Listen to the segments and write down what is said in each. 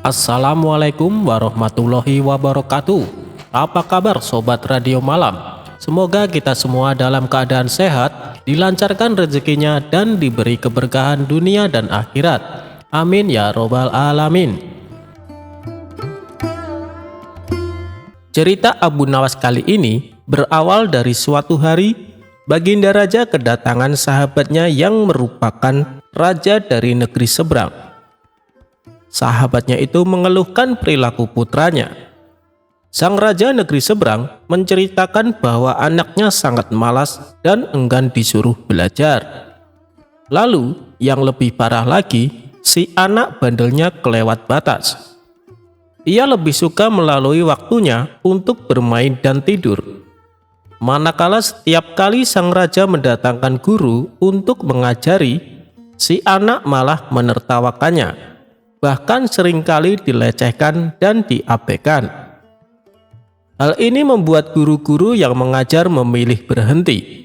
Assalamualaikum warahmatullahi wabarakatuh. Apa kabar sobat radio malam? Semoga kita semua dalam keadaan sehat, dilancarkan rezekinya dan diberi keberkahan dunia dan akhirat. Amin ya robbal alamin. Cerita Abu Nawas kali ini berawal dari suatu hari Baginda Raja kedatangan sahabatnya yang merupakan raja dari negeri seberang. Sahabatnya itu mengeluhkan perilaku putranya. Sang raja negeri seberang menceritakan bahwa anaknya sangat malas dan enggan disuruh belajar. Lalu, yang lebih parah lagi, si anak bandelnya kelewat batas. Ia lebih suka melalui waktunya untuk bermain dan tidur. Manakala setiap kali sang raja mendatangkan guru untuk mengajari, si anak malah menertawakannya. Bahkan seringkali dilecehkan dan diabaikan. Hal ini membuat guru-guru yang mengajar memilih berhenti.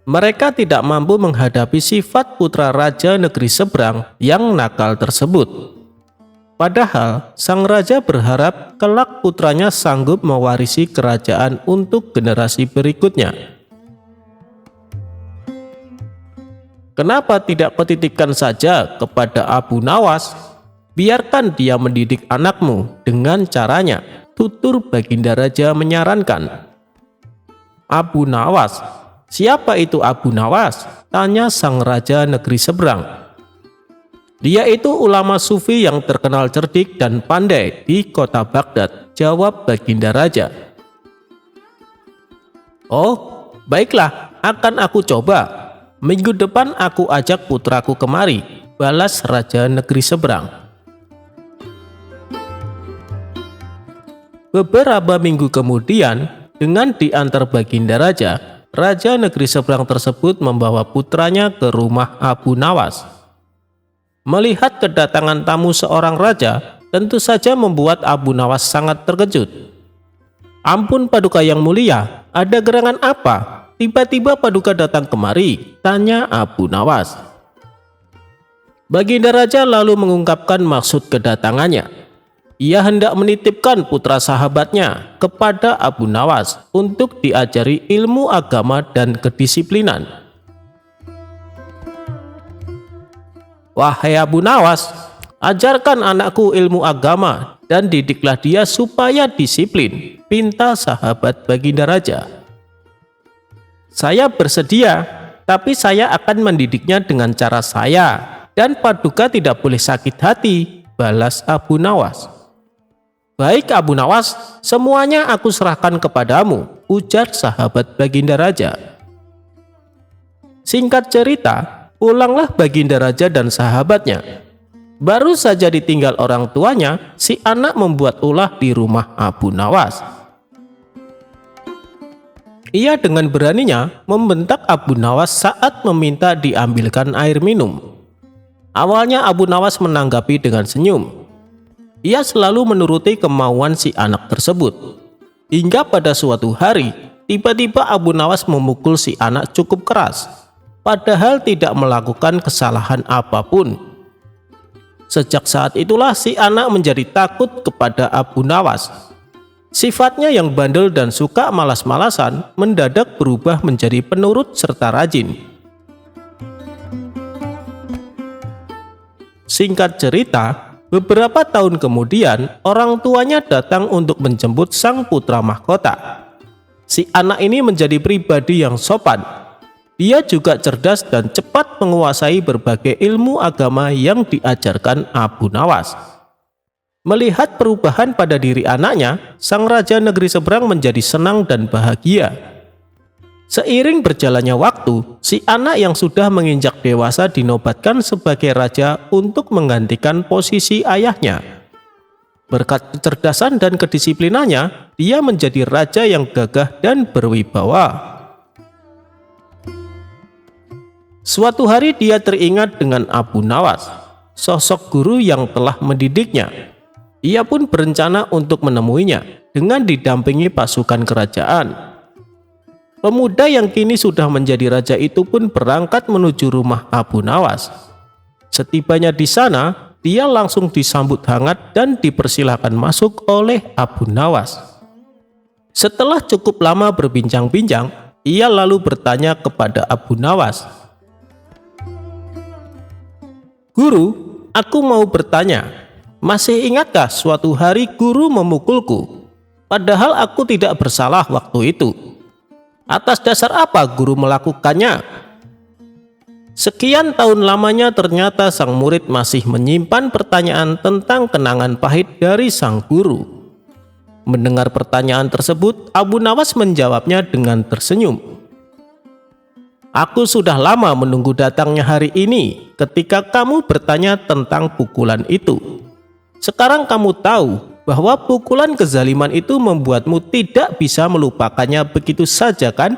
Mereka tidak mampu menghadapi sifat putra raja negeri seberang yang nakal tersebut. Padahal sang raja berharap kelak putranya sanggup mewarisi kerajaan untuk generasi berikutnya. Kenapa tidak petitikan saja kepada Abu Nawas? Biarkan dia mendidik anakmu dengan caranya, tutur Baginda Raja menyarankan. Abu Nawas? Siapa itu Abu Nawas? Tanya sang raja negeri seberang. Dia itu ulama sufi yang terkenal cerdik dan pandai di kota Baghdad, jawab Baginda Raja. Oh, baiklah, akan aku coba. Minggu depan aku ajak putraku kemari, balas raja negeri seberang. Beberapa minggu kemudian, dengan diantar Baginda Raja, raja negeri seberang tersebut membawa putranya ke rumah Abu Nawas. Melihat kedatangan tamu seorang raja, tentu saja membuat Abu Nawas sangat terkejut. Ampun Paduka yang mulia, ada gerangan apa? Tiba-tiba Paduka datang kemari, tanya Abu Nawas. Baginda Raja lalu mengungkapkan maksud kedatangannya. Ia hendak menitipkan putra sahabatnya kepada Abu Nawas untuk diajari ilmu agama dan kedisiplinan. Wahai Abu Nawas, ajarkan anakku ilmu agama dan didiklah dia supaya disiplin, pinta sahabat Baginda Raja. Saya bersedia, tapi saya akan mendidiknya dengan cara saya, dan Paduka tidak boleh sakit hati, balas Abu Nawas. Baik Abu Nawas, semuanya aku serahkan kepadamu, ujar sahabat Baginda Raja. Singkat cerita, pulanglah Baginda Raja dan sahabatnya. Baru saja ditinggal orang tuanya, si anak membuat ulah di rumah Abu Nawas. Ia dengan beraninya membentak Abu Nawas saat meminta diambilkan air minum. Awalnya Abu Nawas menanggapi dengan senyum. Ia selalu menuruti kemauan si anak tersebut. Hingga pada suatu hari, tiba-tiba Abu Nawas memukul si anak cukup keras, padahal tidak melakukan kesalahan apapun. Sejak saat itulah si anak menjadi takut kepada Abu Nawas. Sifatnya yang bandel dan suka malas-malasan mendadak berubah menjadi penurut serta rajin. Singkat cerita, beberapa tahun kemudian, orang tuanya datang untuk menjemput sang putra mahkota. Si anak ini menjadi pribadi yang sopan. Dia juga cerdas dan cepat menguasai berbagai ilmu agama yang diajarkan Abu Nawas. Melihat perubahan pada diri anaknya, sang raja negeri seberang menjadi senang dan bahagia. Seiring berjalannya waktu, si anak yang sudah menginjak dewasa dinobatkan sebagai raja untuk menggantikan posisi ayahnya. Berkat kecerdasan dan kedisiplinannya, dia menjadi raja yang gagah dan berwibawa. Suatu hari dia teringat dengan Abu Nawas, sosok guru yang telah mendidiknya. Ia pun berencana untuk menemuinya dengan didampingi pasukan kerajaan. Pemuda yang kini sudah menjadi raja itu pun berangkat menuju rumah Abu Nawas. Setibanya di sana, dia langsung disambut hangat dan dipersilakan masuk oleh Abu Nawas. Setelah cukup lama berbincang-bincang, ia lalu bertanya kepada Abu Nawas, "Guru, aku mau bertanya, masih ingatkah suatu hari guru memukulku? Padahal aku tidak bersalah waktu itu. Atas dasar apa guru melakukannya?" Sekian tahun lamanya ternyata sang murid masih menyimpan pertanyaan tentang kenangan pahit dari sang guru. Mendengar pertanyaan tersebut, Abu Nawas menjawabnya dengan tersenyum. "Aku sudah lama menunggu datangnya hari ini ketika kamu bertanya tentang pukulan itu. Sekarang kamu tahu bahwa pukulan kezaliman itu membuatmu tidak bisa melupakannya begitu saja, kan?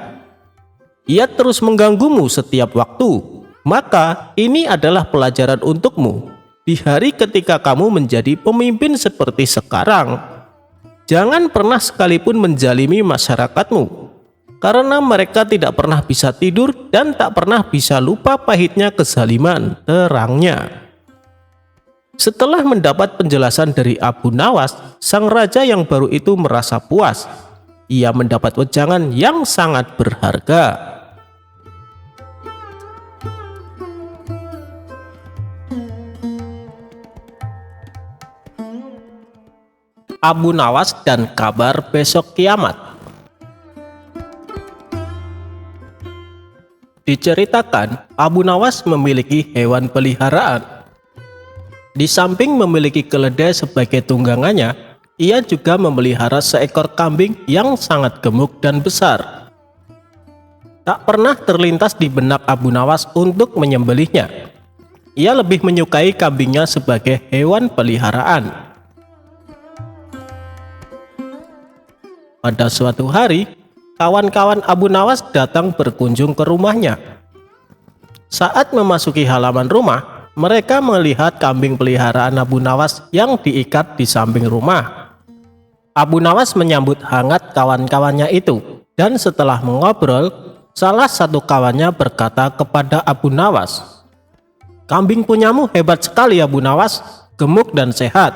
Ia terus mengganggumu setiap waktu. Maka ini adalah pelajaran untukmu di hari ketika kamu menjadi pemimpin seperti sekarang. Jangan pernah sekalipun menzalimi masyarakatmu, karena mereka tidak pernah bisa tidur dan tak pernah bisa lupa pahitnya kezaliman," terangnya. Setelah mendapat penjelasan dari Abu Nawas, sang raja yang baru itu merasa puas. Ia mendapat wejangan yang sangat berharga. Abu Nawas dan kabar besok kiamat. Diceritakan, Abu Nawas memiliki hewan peliharaan. Di samping memiliki keledai sebagai tunggangannya, ia juga memelihara seekor kambing yang sangat gemuk dan besar. Tak pernah terlintas di benak Abu Nawas untuk menyembelihnya. Ia lebih menyukai kambingnya sebagai hewan peliharaan. Pada suatu hari, kawan-kawan Abu Nawas datang berkunjung ke rumahnya. Saat memasuki halaman rumah, mereka melihat kambing peliharaan Abu Nawas yang diikat di samping rumah. Abu Nawas menyambut hangat kawan-kawannya itu, dan setelah mengobrol, salah satu kawannya berkata kepada Abu Nawas, "Kambing punyamu hebat sekali Abu Nawas, gemuk dan sehat.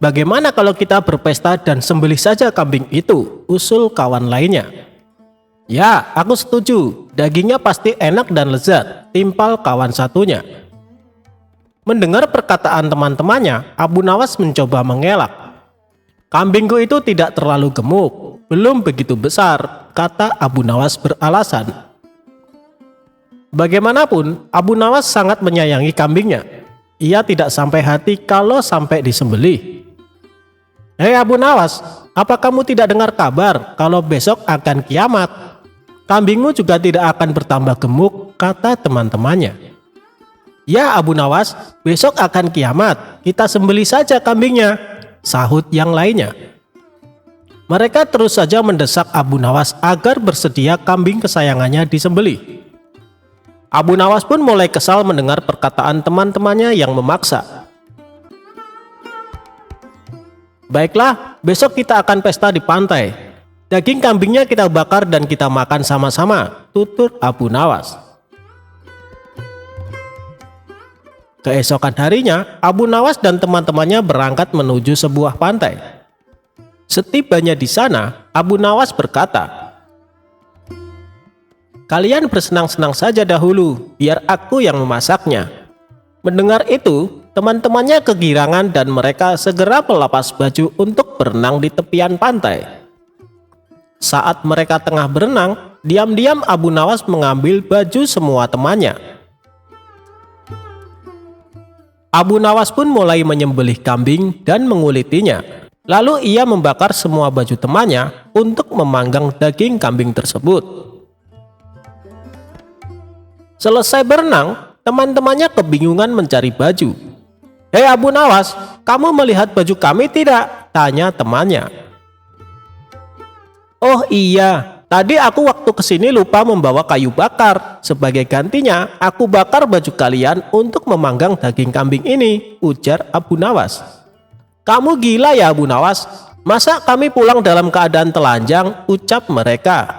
Bagaimana kalau kita berpesta dan sembelih saja kambing itu?" usul kawan lainnya. "Ya, aku setuju. Dagingnya pasti enak dan lezat," timpal kawan satunya. Mendengar perkataan teman-temannya, Abu Nawas mencoba mengelak. "Kambingku itu tidak terlalu gemuk, belum begitu besar," kata Abu Nawas beralasan. Bagaimanapun, Abu Nawas sangat menyayangi kambingnya. Ia tidak sampai hati kalau sampai disembelih. "Hei Abu Nawas, apa kamu tidak dengar kabar kalau besok akan kiamat? Kambingmu juga tidak akan bertambah gemuk," kata teman-temannya. "Ya Abu Nawas, besok akan kiamat, kita sembelih saja kambingnya," sahut yang lainnya. Mereka terus saja mendesak Abu Nawas agar bersedia kambing kesayangannya disembelih. Abu Nawas pun mulai kesal mendengar perkataan teman-temannya yang memaksa. "Baiklah, besok kita akan pesta di pantai. Daging kambingnya kita bakar dan kita makan sama-sama," tutur Abu Nawas. Keesokan harinya, Abu Nawas dan teman-temannya berangkat menuju sebuah pantai. Setibanya di sana, Abu Nawas berkata, "Kalian bersenang-senang saja dahulu, biar aku yang memasaknya." Mendengar itu, teman-temannya kegirangan dan mereka segera melepas baju untuk berenang di tepian pantai. Saat mereka tengah berenang, diam-diam Abu Nawas mengambil baju semua temannya. Abu Nawas pun mulai menyembelih kambing dan mengulitinya. Lalu ia membakar semua baju temannya untuk memanggang daging kambing tersebut. Selesai berenang, teman-temannya kebingungan mencari baju. "Hei Abu Nawas, kamu melihat baju kami tidak?" tanya temannya. "Oh iya, tadi aku waktu kesini lupa membawa kayu bakar. Sebagai gantinya, aku bakar baju kalian untuk memanggang daging kambing ini," ujar Abu Nawas. "Kamu gila ya Abu Nawas? Masa kami pulang dalam keadaan telanjang?" ucap mereka.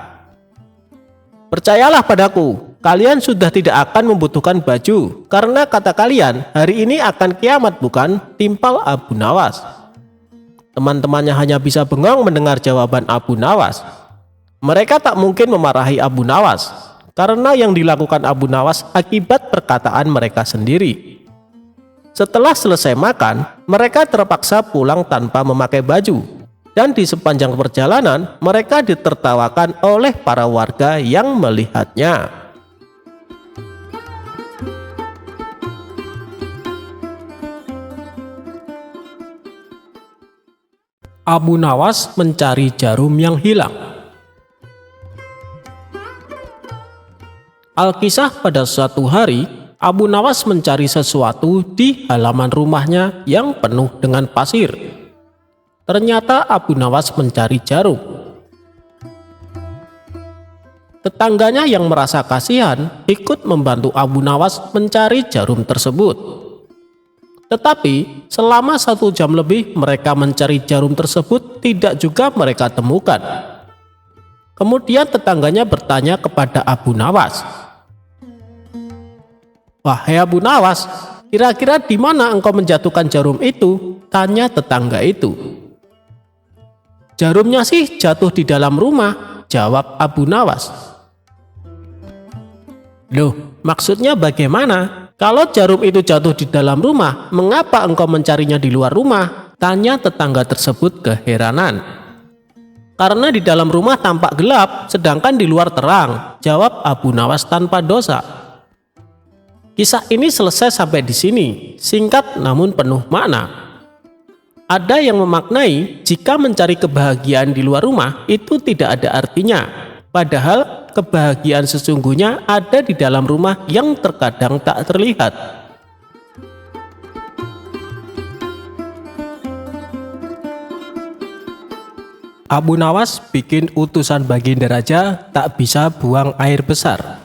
Percayalah padaku, kalian sudah tidak akan membutuhkan baju, karena kata kalian, hari ini akan kiamat bukan? Timpal Abu Nawas. Teman-temannya hanya bisa bengong mendengar jawaban Abu Nawas. Mereka tak mungkin memarahi Abu Nawas, karena yang dilakukan Abu Nawas akibat perkataan mereka sendiri. Setelah selesai makan, mereka terpaksa pulang tanpa memakai baju. Dan di sepanjang perjalanan, mereka ditertawakan oleh para warga yang melihatnya. Abu Nawas mencari jarum yang hilang. Alkisah pada suatu hari, Abu Nawas mencari sesuatu di halaman rumahnya yang penuh dengan pasir. Ternyata Abu Nawas mencari jarum. Tetangganya yang merasa kasihan ikut membantu Abu Nawas mencari jarum tersebut. Tetapi selama 1 jam lebih mereka mencari jarum tersebut tidak juga mereka temukan. Kemudian tetangganya bertanya kepada Abu Nawas, "Wahai Abu Nawas, kira-kira di mana engkau menjatuhkan jarum itu?" Tanya tetangga itu. "Jarumnya sih jatuh di dalam rumah," jawab Abu Nawas. "Loh, maksudnya bagaimana? Kalau jarum itu jatuh di dalam rumah, mengapa engkau mencarinya di luar rumah?" Tanya tetangga tersebut keheranan. "Karena di dalam rumah tampak gelap, sedangkan di luar terang," jawab Abu Nawas tanpa dosa. Kisah ini selesai sampai di sini, singkat namun penuh makna. Ada yang memaknai jika mencari kebahagiaan di luar rumah itu tidak ada artinya. Padahal kebahagiaan sesungguhnya ada di dalam rumah yang terkadang tak terlihat. Abu Nawas bikin utusan Baginda Raja tak bisa buang air besar.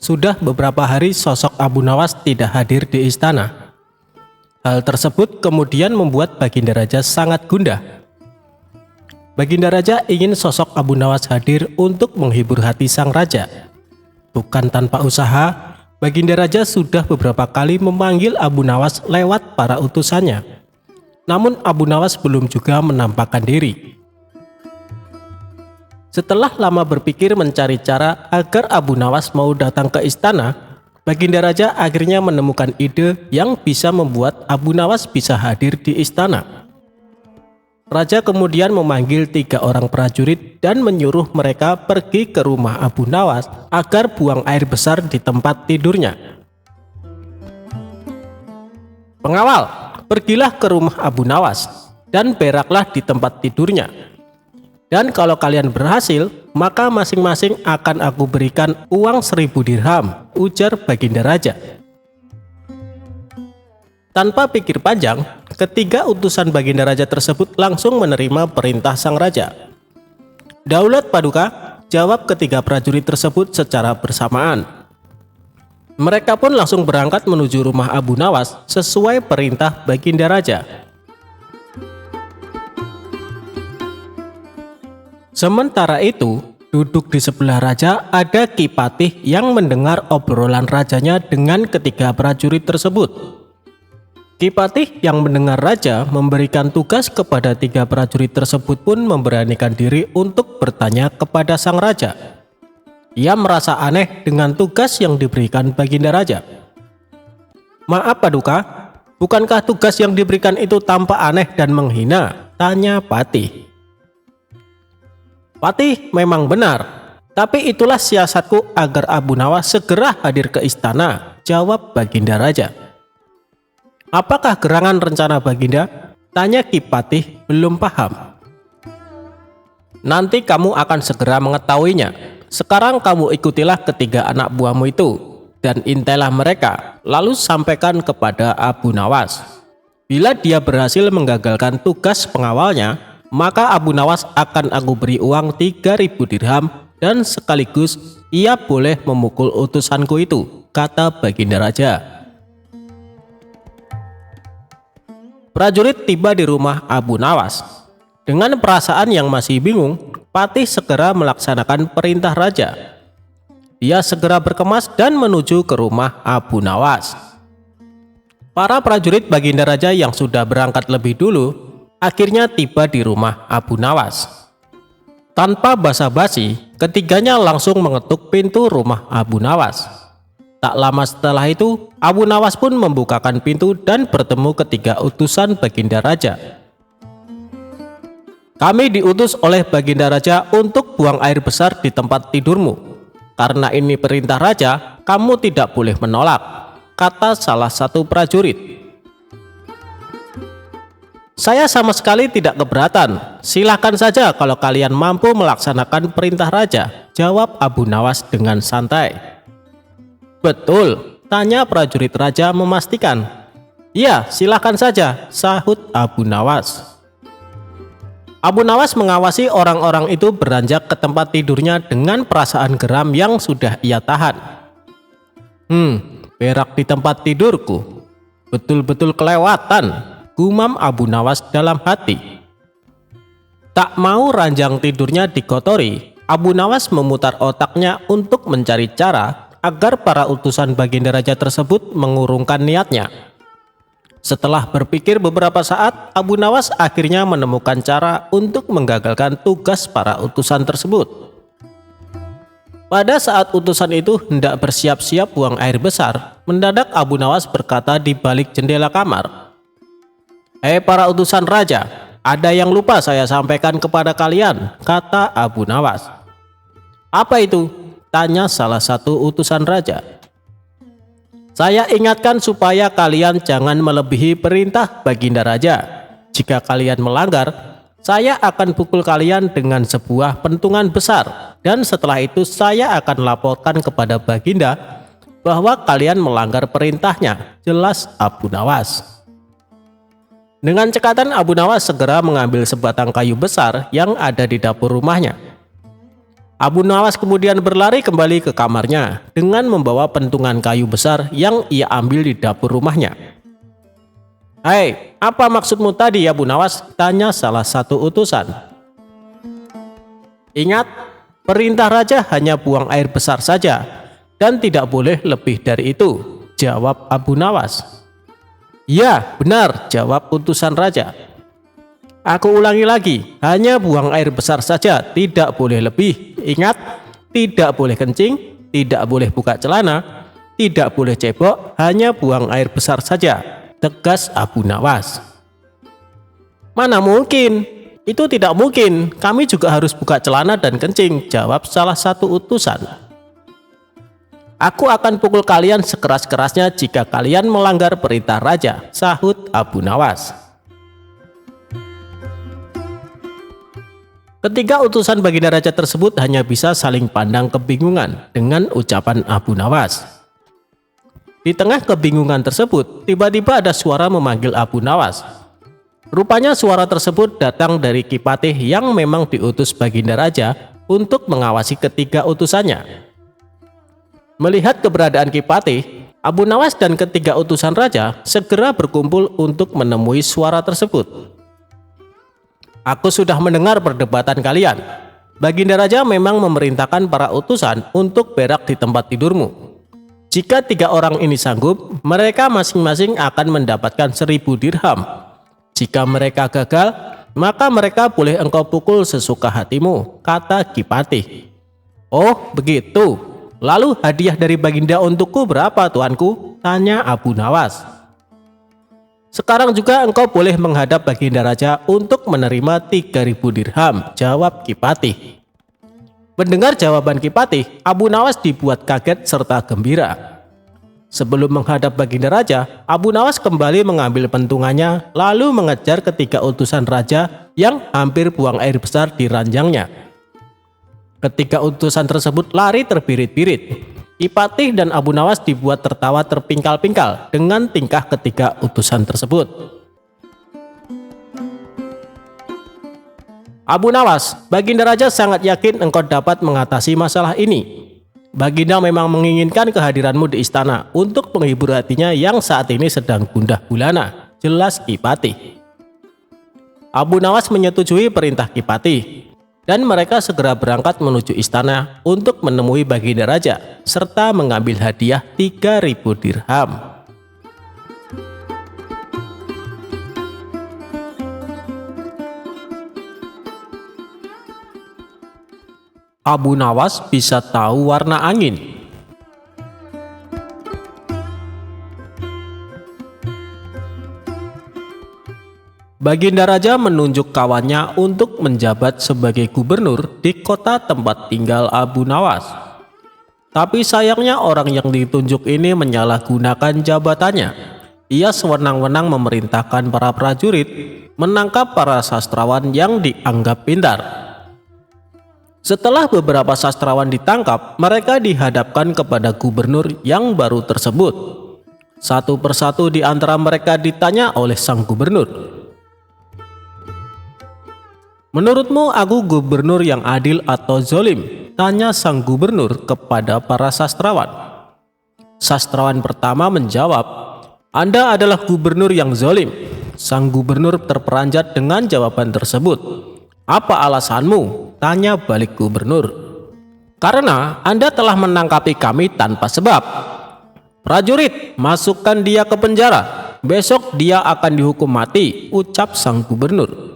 Sudah beberapa hari sosok Abu Nawas tidak hadir di istana. Hal tersebut kemudian membuat Baginda Raja sangat gundah. Baginda Raja ingin sosok Abu Nawas hadir untuk menghibur hati sang raja. Bukan tanpa usaha, Baginda Raja sudah beberapa kali memanggil Abu Nawas lewat para utusannya. Namun Abu Nawas belum juga menampakkan diri. Setelah lama berpikir mencari cara agar Abu Nawas mau datang ke istana, Baginda Raja akhirnya menemukan ide yang bisa membuat Abu Nawas bisa hadir di istana. Raja kemudian memanggil 3 orang prajurit dan menyuruh mereka pergi ke rumah Abu Nawas agar buang air besar di tempat tidurnya. "Pengawal, pergilah ke rumah Abu Nawas dan beraklah di tempat tidurnya. Dan kalau kalian berhasil, maka masing-masing akan aku berikan uang 1000 dirham," ujar Baginda Raja. Tanpa pikir panjang, ketiga utusan Baginda Raja tersebut langsung menerima perintah sang raja. "Daulat Paduka," jawab ketiga prajurit tersebut secara bersamaan. Mereka pun langsung berangkat menuju rumah Abu Nawas sesuai perintah Baginda Raja. Sementara itu, duduk di sebelah raja ada Ki Patih yang mendengar obrolan rajanya dengan ketiga prajurit tersebut. Ki Patih yang mendengar raja memberikan tugas kepada 3 prajurit tersebut pun memberanikan diri untuk bertanya kepada sang raja. Ia merasa aneh dengan tugas yang diberikan Baginda Raja. "Maaf Paduka, bukankah tugas yang diberikan itu tampak aneh dan menghina?" tanya Patih. "Patih, memang benar, tapi itulah siasatku agar Abu Nawas segera hadir ke istana," jawab Baginda Raja. "Apakah gerangan rencana Baginda?" tanya Ki Patih belum paham. "Nanti kamu akan segera mengetahuinya. Sekarang kamu ikutilah ketiga anak buahmu itu dan intailah mereka, lalu sampaikan kepada Abu Nawas. Bila dia berhasil menggagalkan tugas pengawalnya, maka Abu Nawas akan aku beri uang 3000 dirham dan sekaligus ia boleh memukul utusanku itu," kata Baginda Raja. Prajurit tiba di rumah Abu Nawas. Dengan perasaan yang masih bingung, Patih segera melaksanakan perintah raja. Dia segera berkemas dan menuju ke rumah Abu Nawas. Para prajurit Baginda Raja yang sudah berangkat lebih dulu akhirnya tiba di rumah Abu Nawas. Tanpa basa-basi, ketiganya langsung mengetuk pintu rumah Abu Nawas. Tak lama setelah itu, Abu Nawas pun membukakan pintu dan bertemu ketiga utusan Baginda Raja. "Kami diutus oleh Baginda Raja untuk buang air besar di tempat tidurmu. Karena ini perintah Raja, kamu tidak boleh menolak," kata salah satu prajurit. "Saya sama sekali tidak keberatan. Silahkan saja kalau kalian mampu melaksanakan perintah Raja," jawab Abu Nawas dengan santai. "Betul?" tanya prajurit Raja memastikan. "Ya, silahkan saja," sahut Abu Nawas. Abu Nawas mengawasi orang-orang itu beranjak ke tempat tidurnya dengan perasaan geram yang sudah ia tahan. Berak di tempat tidurku. Betul-betul kelewatan," gumam Abu Nawas dalam hati. Tak mau ranjang tidurnya dikotori, Abu Nawas memutar otaknya untuk mencari cara agar para utusan Baginda Raja tersebut mengurungkan niatnya. Setelah berpikir beberapa saat, Abu Nawas akhirnya menemukan cara untuk menggagalkan tugas para utusan tersebut. Pada saat utusan itu hendak bersiap-siap buang air besar, mendadak Abu Nawas berkata di balik jendela kamar, "Hei para utusan Raja, ada yang lupa saya sampaikan kepada kalian," kata Abu Nawas. "Apa itu?" tanya salah satu utusan Raja. "Saya ingatkan supaya kalian jangan melebihi perintah Baginda Raja. Jika kalian melanggar, saya akan pukul kalian dengan sebuah pentungan besar, dan setelah itu saya akan laporkan kepada Baginda bahwa kalian melanggar perintahnya," jelas Abu Nawas. Dengan cekatan, Abu Nawas segera mengambil sebatang kayu besar yang ada di dapur rumahnya. Abu Nawas kemudian berlari kembali ke kamarnya dengan membawa pentungan kayu besar yang ia ambil di dapur rumahnya. "Hei, apa maksudmu tadi, Abu Nawas?" tanya salah satu utusan. "Ingat, perintah Raja hanya buang air besar saja dan tidak boleh lebih dari itu," jawab Abu Nawas. "Ya, benar," jawab utusan Raja. "Aku ulangi lagi, hanya buang air besar saja, tidak boleh lebih. Ingat, tidak boleh kencing, tidak boleh buka celana, tidak boleh cebok, hanya buang air besar saja," tegas Abu Nawas. "Mana mungkin? Itu tidak mungkin, kami juga harus buka celana dan kencing," jawab salah satu utusan. "Aku akan pukul kalian sekeras-kerasnya jika kalian melanggar perintah Raja," sahut Abu Nawas. Ketiga utusan Baginda Raja tersebut hanya bisa saling pandang kebingungan dengan ucapan Abu Nawas. Di tengah kebingungan tersebut, tiba-tiba ada suara memanggil Abu Nawas. Rupanya suara tersebut datang dari Ki Patih yang memang diutus Baginda Raja untuk mengawasi ketiga utusannya. Melihat keberadaan Ki Patih, Abu Nawas dan ketiga utusan Raja segera berkumpul untuk menemui suara tersebut. "Aku sudah mendengar perdebatan kalian. Baginda Raja memang memerintahkan para utusan untuk berak di tempat tidurmu. Jika 3 orang ini sanggup, mereka masing-masing akan mendapatkan 1000 dirham. Jika mereka gagal, maka mereka boleh engkau pukul sesuka hatimu," kata Ki Patih. "Oh, begitu. Lalu hadiah dari Baginda untukku berapa, tuanku?" tanya Abu Nawas. "Sekarang juga engkau boleh menghadap Baginda Raja untuk menerima 3000 dirham," jawab Ki Patih. Mendengar jawaban Ki Patih, Abu Nawas dibuat kaget serta gembira. Sebelum menghadap Baginda Raja, Abu Nawas kembali mengambil pentungannya lalu mengejar ketiga utusan Raja yang hampir buang air besar di ranjangnya. Ketiga utusan tersebut lari terbirit-birit. Ki Patih dan Abu Nawas dibuat tertawa terpingkal-pingkal dengan tingkah ketiga utusan tersebut. "Abu Nawas, Baginda Raja sangat yakin engkau dapat mengatasi masalah ini. Baginda memang menginginkan kehadiranmu di istana untuk menghibur hatinya yang saat ini sedang gundah gulana," jelas Ki Patih. Abu Nawas menyetujui perintah Kipati, dan mereka segera berangkat menuju istana untuk menemui Baginda Raja serta mengambil hadiah 3.000 dirham. Abu Nawas bisa tahu warna angin. Baginda Raja menunjuk kawannya untuk menjabat sebagai gubernur di kota tempat tinggal Abu Nawas. Tapi sayangnya orang yang ditunjuk ini menyalahgunakan jabatannya. Ia sewenang-wenang memerintahkan para prajurit menangkap para sastrawan yang dianggap pintar. Setelah beberapa sastrawan ditangkap, mereka dihadapkan kepada gubernur yang baru tersebut. Satu persatu di antara mereka ditanya oleh sang gubernur, "Menurutmu aku gubernur yang adil atau zolim?" tanya sang gubernur kepada para sastrawan. Sastrawan pertama menjawab, "Anda adalah gubernur yang zolim." Sang gubernur terperanjat dengan jawaban tersebut. "Apa alasanmu?" tanya balik gubernur. "Karena Anda telah menangkapi kami tanpa sebab." "Prajurit, masukkan dia ke penjara. Besok dia akan dihukum mati," ucap sang gubernur.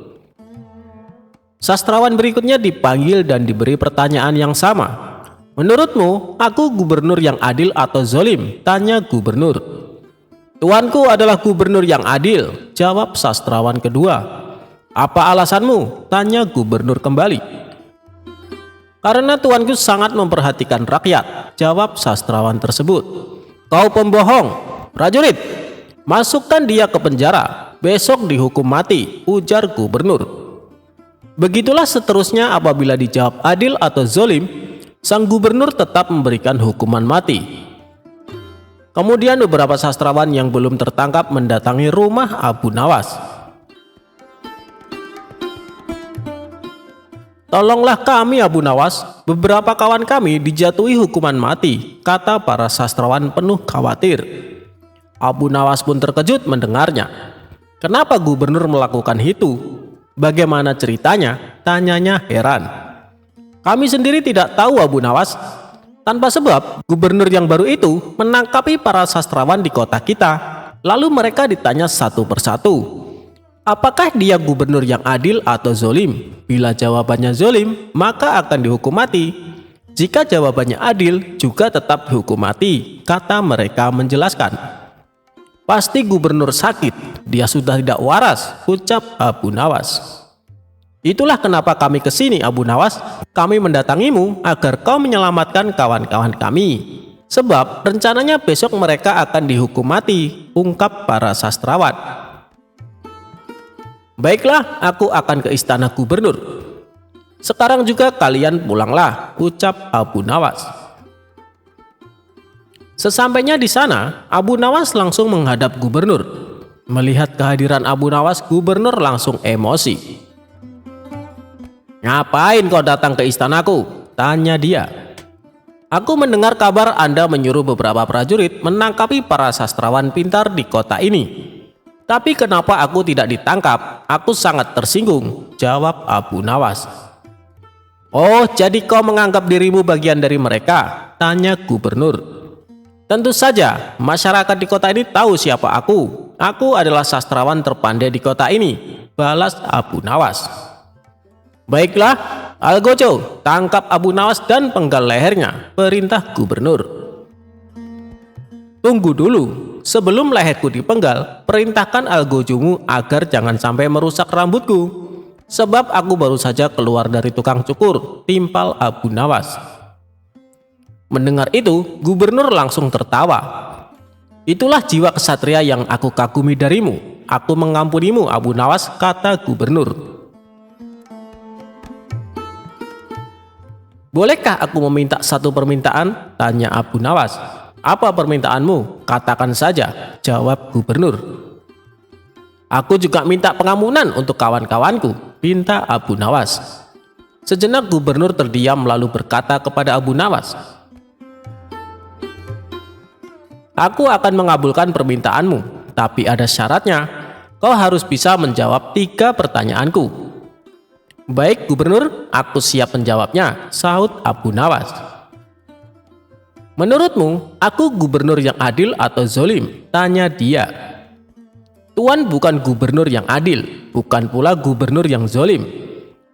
Sastrawan berikutnya dipanggil dan diberi pertanyaan yang sama. "Menurutmu, aku gubernur yang adil atau zolim?" tanya gubernur. "Tuanku adalah gubernur yang adil," jawab sastrawan kedua. "Apa alasanmu?" tanya gubernur kembali. "Karena tuanku sangat memperhatikan rakyat," jawab sastrawan tersebut. "Kau pembohong. Prajurit, masukkan dia ke penjara. Besok dihukum mati," ujar gubernur. Begitulah seterusnya. Apabila dijawab adil atau zolim, sang gubernur tetap memberikan hukuman mati. Kemudian beberapa sastrawan yang belum tertangkap mendatangi rumah Abu Nawas. "Tolonglah kami Abu Nawas, beberapa kawan kami dijatuhi hukuman mati," kata para sastrawan penuh khawatir. Abu Nawas pun terkejut mendengarnya. "Kenapa gubernur melakukan itu? Bagaimana ceritanya?" tanyanya heran. "Kami sendiri tidak tahu Abu Nawas. Tanpa sebab, gubernur yang baru itu menangkapi para sastrawan di kota kita. Lalu mereka ditanya satu persatu, apakah dia gubernur yang adil atau zolim? Bila jawabannya zolim, maka akan dihukum mati. Jika jawabannya adil, juga tetap dihukum mati," kata mereka menjelaskan. "Pasti gubernur sakit, dia sudah tidak waras," ucap Abu Nawas. "Itulah kenapa kami ke sini Abu Nawas. Kami mendatangimu agar kau menyelamatkan kawan-kawan kami. Sebab rencananya besok mereka akan dihukum mati," ungkap para sastrawan. "Baiklah, aku akan ke istana gubernur. Sekarang juga kalian pulanglah," ucap Abu Nawas. Sesampainya di sana, Abu Nawas langsung menghadap gubernur. Melihat kehadiran Abu Nawas, gubernur langsung emosi. "Ngapain kau datang ke istanaku?" tanya dia. "Aku mendengar kabar Anda menyuruh beberapa prajurit menangkapi para sastrawan pintar di kota ini. Tapi kenapa aku tidak ditangkap? Aku sangat tersinggung," jawab Abu Nawas. "Oh, jadi kau menganggap dirimu bagian dari mereka?" tanya gubernur. "Tentu saja, masyarakat di kota ini tahu siapa aku. Aku adalah sastrawan terpandai di kota ini," balas Abu Nawas. "Baiklah, Algojo, tangkap Abu Nawas dan penggal lehernya," perintah gubernur. "Tunggu dulu, sebelum leherku dipenggal, perintahkan Algojomu agar jangan sampai merusak rambutku. Sebab aku baru saja keluar dari tukang cukur," timpal Abu Nawas. Mendengar itu, gubernur langsung tertawa. "Itulah jiwa kesatria yang aku kagumi darimu. Aku mengampunimu Abu Nawas," kata gubernur. "Bolehkah aku meminta satu permintaan?" tanya Abu Nawas. "Apa permintaanmu? Katakan saja," jawab gubernur. "Aku juga minta pengampunan untuk kawan-kawanku," pinta Abu Nawas. Sejenak gubernur terdiam lalu berkata kepada Abu Nawas, "Aku akan mengabulkan permintaanmu, tapi ada syaratnya. kau harus bisa menjawab 3 pertanyaanku. Baik Gubernur, aku siap menjawabnya, sahut Abu Nawas. Menurutmu, aku gubernur yang adil atau zolim? Tanya dia. Tuan bukan gubernur yang adil, bukan pula gubernur yang zolim.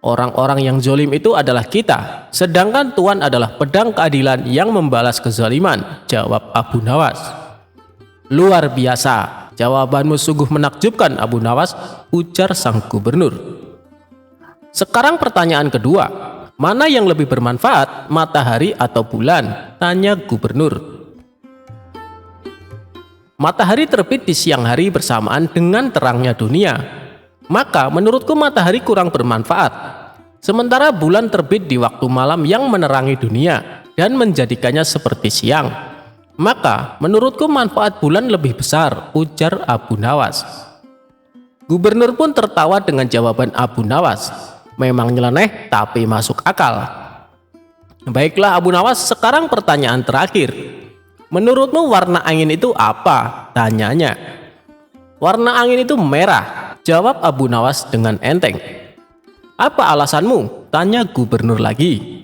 Orang-orang yang zolim itu adalah kita, sedangkan Tuan adalah pedang keadilan yang membalas kezaliman, jawab Abu Nawas. Luar biasa, jawabanmu sungguh menakjubkan Abu Nawas, ujar sang gubernur. Sekarang pertanyaan kedua, mana yang lebih bermanfaat, matahari atau bulan? Tanya gubernur. Matahari terbit di siang hari bersamaan dengan terangnya dunia. Maka menurutku matahari kurang bermanfaat. Sementara bulan terbit di waktu malam yang menerangi dunia dan menjadikannya seperti siang. Maka menurutku manfaat bulan lebih besar, ujar Abu Nawas. Gubernur pun tertawa dengan jawaban Abu Nawas. Memang nyeleneh tapi masuk akal. Baiklah Abu Nawas, sekarang pertanyaan terakhir. Menurutmu warna angin itu apa? Tanyanya. Warna angin itu merah, jawab Abu Nawas dengan enteng. Apa alasanmu? Tanya gubernur lagi.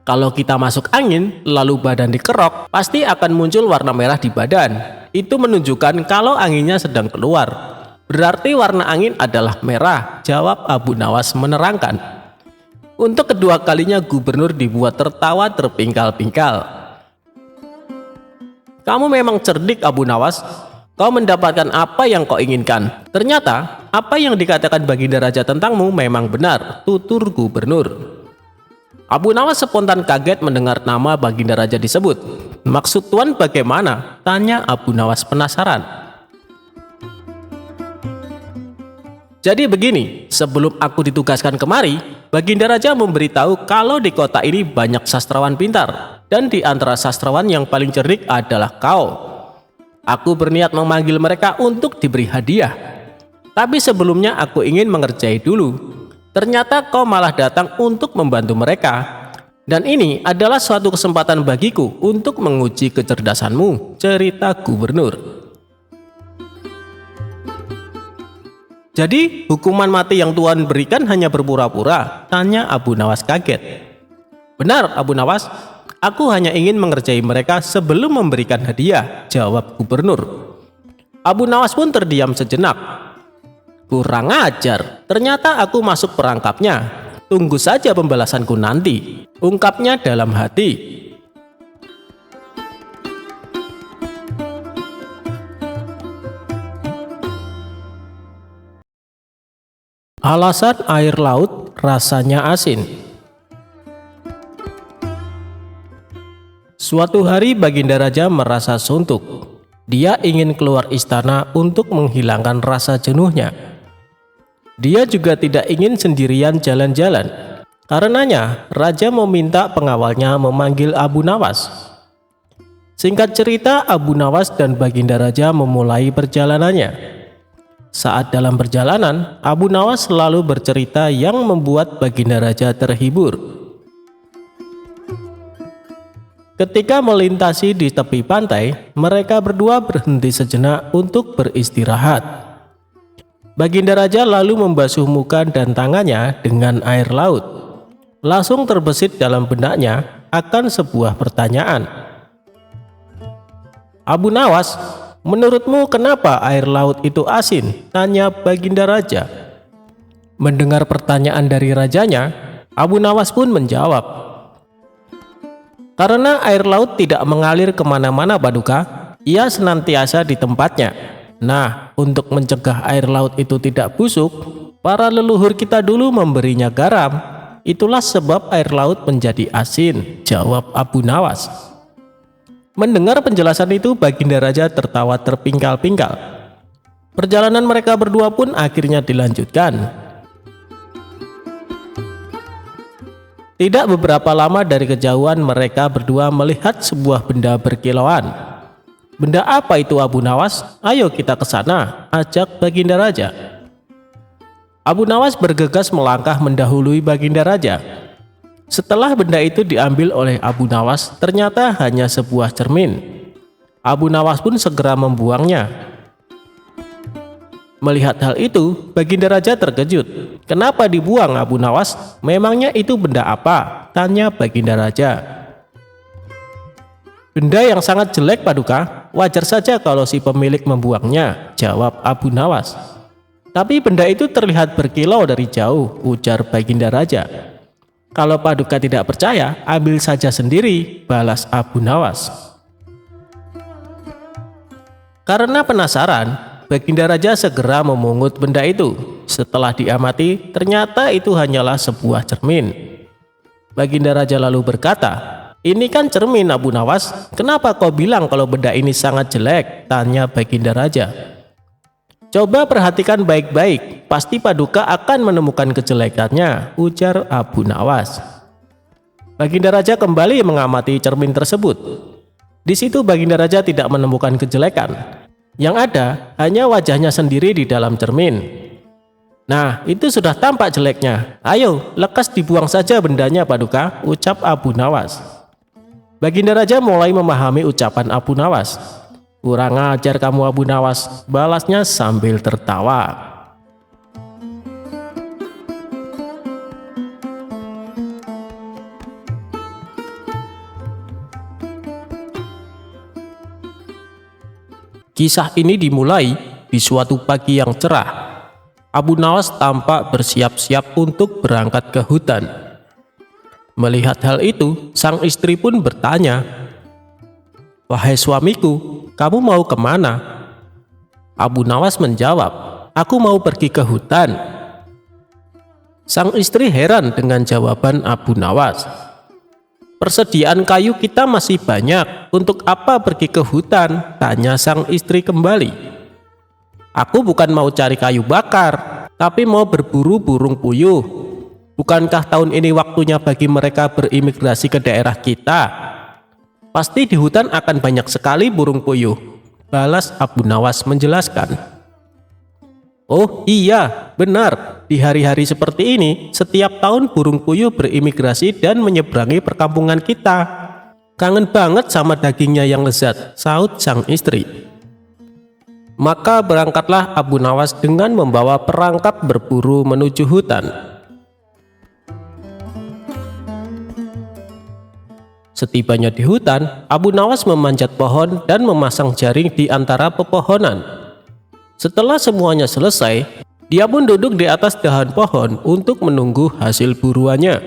Kalau kita masuk angin, lalu badan dikerok, pasti akan muncul warna merah di badan. Itu menunjukkan kalau anginnya sedang keluar. Berarti warna angin adalah merah, jawab Abu Nawas menerangkan. Untuk kedua kalinya gubernur dibuat tertawa terpingkal-pingkal. Kamu memang cerdik Abu Nawas. Kau mendapatkan apa yang kau inginkan. Ternyata apa yang dikatakan Baginda Raja tentangmu memang benar, tutur gubernur. Abu Nawas spontan kaget mendengar nama Baginda Raja disebut. Maksud Tuan bagaimana? Tanya Abu Nawas penasaran. Jadi begini, sebelum aku ditugaskan kemari, Baginda Raja memberitahu kalau di kota ini banyak sastrawan pintar, dan di antara sastrawan yang paling cerdik adalah kau. Aku berniat memanggil mereka untuk diberi hadiah. Tapi sebelumnya aku ingin mengerjai dulu. Ternyata kau malah datang untuk membantu mereka. Dan ini adalah suatu kesempatan bagiku untuk menguji kecerdasanmu, cerita gubernur. Jadi hukuman mati yang Tuan berikan hanya berpura-pura? Tanya Abu Nawas kaget. Benar Abu Nawas, aku hanya ingin mengerjai mereka sebelum memberikan hadiah, jawab gubernur. Abu Nawas pun terdiam sejenak. Kurang ajar, ternyata aku masuk perangkapnya. Tunggu saja pembalasanku nanti, ungkapnya dalam hati. Alasan air laut rasanya asin. Suatu hari Baginda Raja merasa suntuk. Dia ingin keluar istana untuk menghilangkan rasa jenuhnya. Dia juga tidak ingin sendirian jalan-jalan. Karenanya Raja meminta pengawalnya memanggil Abu Nawas. Singkat cerita, Abu Nawas dan Baginda Raja memulai perjalanannya. Saat dalam perjalanan, Abu Nawas selalu bercerita yang membuat Baginda Raja terhibur. Ketika melintasi di tepi pantai, mereka berdua berhenti sejenak untuk beristirahat. Baginda Raja lalu membasuh muka dan tangannya dengan air laut. Langsung terbesit dalam benaknya akan sebuah pertanyaan. Abu Nawas, menurutmu kenapa air laut itu asin? Tanya Baginda Raja. Mendengar pertanyaan dari rajanya, Abu Nawas pun menjawab. Karena air laut tidak mengalir kemana-mana Paduka, ia senantiasa di tempatnya. Nah, untuk mencegah air laut itu tidak busuk, para leluhur kita dulu memberinya garam. Itulah sebab air laut menjadi asin, jawab Abu Nawas. Mendengar penjelasan itu, Baginda Raja tertawa terpingkal-pingkal. Perjalanan mereka berdua pun akhirnya dilanjutkan. Tidak beberapa lama dari kejauhan, mereka berdua melihat sebuah benda berkilauan. Benda apa itu Abu Nawas? Ayo kita ke sana, ajak Baginda Raja. Abu Nawas bergegas melangkah mendahului Baginda Raja. Setelah benda itu diambil oleh Abu Nawas, ternyata hanya sebuah cermin. Abu Nawas pun segera membuangnya. Melihat hal itu, Baginda Raja terkejut. Kenapa dibuang Abu Nawas? Memangnya itu benda apa? Tanya Baginda Raja. Benda yang sangat jelek Paduka, wajar saja kalau si pemilik membuangnya, jawab Abu Nawas. Tapi benda itu terlihat berkilau dari jauh, ujar Baginda Raja. Kalau Paduka tidak percaya, ambil saja sendiri, balas Abu Nawas. Karena penasaran, Baginda Raja segera memungut benda itu. Setelah diamati, ternyata itu hanyalah sebuah cermin. Baginda Raja lalu berkata, "Ini kan cermin Abu Nawas, kenapa kau bilang kalau benda ini sangat jelek?" tanya Baginda Raja. "Coba perhatikan baik-baik, pasti Paduka akan menemukan kejelekannya," ujar Abu Nawas. Baginda Raja kembali mengamati cermin tersebut. Di situ Baginda Raja tidak menemukan kejelekan. Yang ada hanya wajahnya sendiri di dalam cermin. "Nah, itu sudah tampak jeleknya. Ayo, lekas dibuang saja bendanya Paduka," ucap Abu Nawas. Baginda Raja mulai memahami ucapan Abu Nawas. "Kurang ajar kamu Abu Nawas," balasnya sambil tertawa. Kisah ini dimulai di suatu pagi yang cerah. Abu Nawas tampak bersiap-siap untuk berangkat ke hutan. Melihat hal itu, sang istri pun bertanya, "Wahai suamiku, kamu mau kemana?" Abu Nawas menjawab, "Aku mau pergi ke hutan." Sang istri heran dengan jawaban Abu Nawas. "Persediaan kayu kita masih banyak, untuk apa pergi ke hutan?" tanya sang istri kembali. "Aku bukan mau cari kayu bakar, tapi mau berburu burung puyuh. Bukankah tahun ini waktunya bagi mereka berimigrasi ke daerah kita? Pasti di hutan akan banyak sekali burung puyuh," balas Abu Nawas menjelaskan. "Oh iya, benar. Di hari-hari seperti ini, setiap tahun burung puyuh berimigrasi dan menyeberangi perkampungan kita. Kangen banget sama dagingnya yang lezat," sahut sang istri. Maka berangkatlah Abu Nawas dengan membawa perangkap berburu menuju hutan. Setibanya di hutan, Abu Nawas memanjat pohon dan memasang jaring di antara pepohonan. Setelah semuanya selesai, dia pun duduk di atas dahan pohon untuk menunggu hasil buruannya.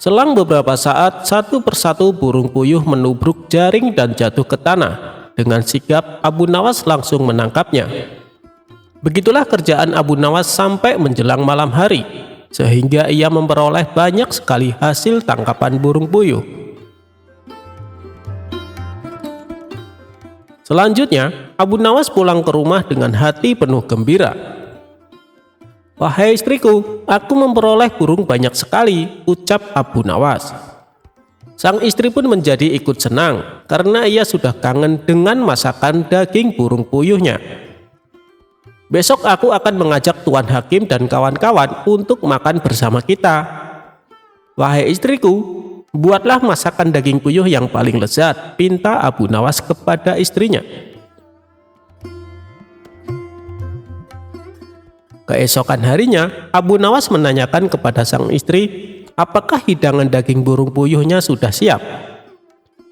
Selang beberapa saat, satu persatu burung puyuh menubruk jaring dan jatuh ke tanah. Dengan sigap, Abu Nawas langsung menangkapnya. Begitulah kerjaan Abu Nawas sampai menjelang malam hari, sehingga ia memperoleh banyak sekali hasil tangkapan burung puyuh. Selanjutnya, Abu Nawas pulang ke rumah dengan hati penuh gembira. "Wahai istriku, aku memperoleh burung banyak sekali," ucap Abu Nawas. Sang istri pun menjadi ikut senang karena ia sudah kangen dengan masakan daging burung puyuhnya. "Besok aku akan mengajak Tuan Hakim dan kawan-kawan untuk makan bersama kita. Wahai istriku, buatlah masakan daging puyuh yang paling lezat," pinta Abu Nawas kepada istrinya. Keesokan harinya, Abu Nawas menanyakan kepada sang istri, apakah hidangan daging burung puyuhnya sudah siap.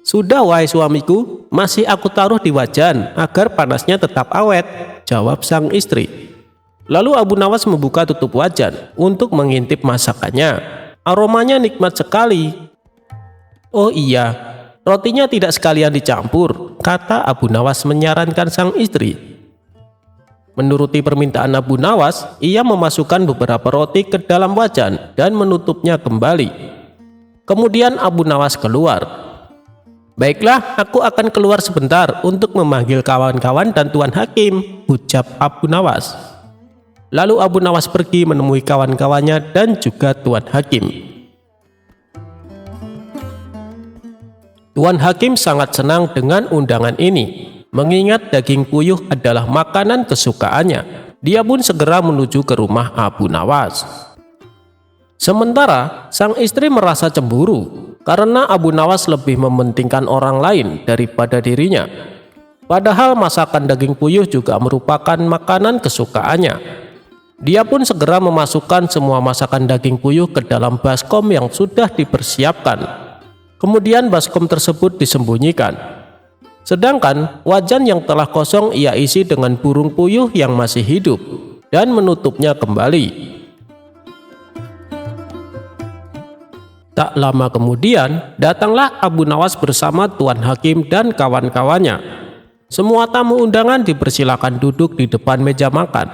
"Sudah wahai suamiku, masih aku taruh di wajan agar panasnya tetap awet," jawab sang istri. Lalu Abu Nawas membuka tutup wajan untuk mengintip masakannya. Aromanya nikmat sekali. "Oh iya, rotinya tidak sekalian dicampur," kata Abu Nawas menyarankan sang istri. Menuruti permintaan Abu Nawas, ia memasukkan beberapa roti ke dalam wajan dan menutupnya kembali. Kemudian Abu Nawas keluar. "Baiklah, aku akan keluar sebentar untuk memanggil kawan-kawan dan Tuan Hakim," ucap Abu Nawas. Lalu Abu Nawas pergi menemui kawan-kawannya dan juga Tuan Hakim. Tuan Hakim sangat senang dengan undangan ini. Mengingat daging puyuh adalah makanan kesukaannya, dia pun segera menuju ke rumah Abu Nawas. Sementara sang istri merasa cemburu karena Abu Nawas lebih mementingkan orang lain daripada dirinya. Padahal masakan daging puyuh juga merupakan makanan kesukaannya. Dia pun segera memasukkan semua masakan daging puyuh ke dalam baskom yang sudah dipersiapkan. Kemudian baskom tersebut disembunyikan. Sedangkan wajan yang telah kosong ia isi dengan burung puyuh yang masih hidup dan menutupnya kembali. Tak lama kemudian, datanglah Abu Nawas bersama Tuan Hakim dan kawan-kawannya. Semua tamu undangan dipersilakan duduk di depan meja makan.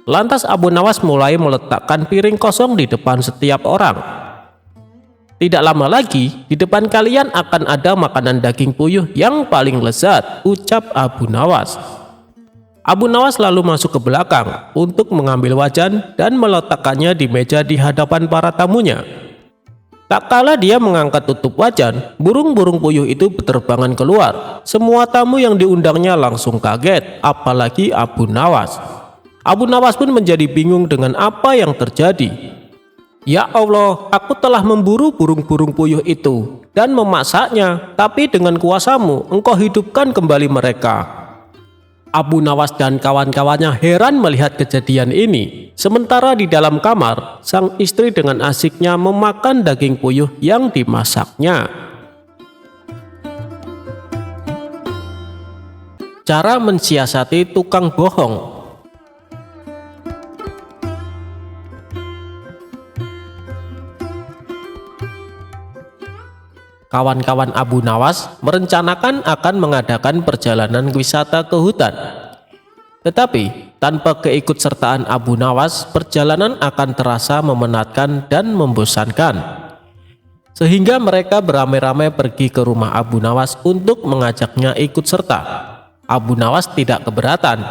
Lantas Abu Nawas mulai meletakkan piring kosong di depan setiap orang. Tidak lama lagi, di depan kalian akan ada makanan daging puyuh yang paling lezat, ucap Abu Nawas. Abu Nawas lalu masuk ke belakang untuk mengambil wajan dan meletakkannya di meja di hadapan para tamunya. Tak kala dia mengangkat tutup wajan, burung-burung puyuh itu berterbangan keluar. Semua tamu yang diundangnya langsung kaget, apalagi Abu Nawas. Abu Nawas pun menjadi bingung dengan apa yang terjadi. Ya Allah, aku telah memburu burung-burung puyuh itu dan memasaknya, tapi dengan kuasamu engkau hidupkan kembali mereka. Abu Nawas dan kawan-kawannya heran melihat kejadian ini. Sementara di dalam kamar, sang istri dengan asiknya memakan daging puyuh yang dimasaknya. Cara mensiasati tukang bohong. Kawan-kawan Abu Nawas merencanakan akan mengadakan perjalanan wisata ke hutan. Tetapi tanpa keikutsertaan Abu Nawas, perjalanan akan terasa memenatkan dan membosankan. Sehingga mereka beramai-ramai pergi ke rumah Abu Nawas untuk mengajaknya ikut serta. Abu Nawas tidak keberatan.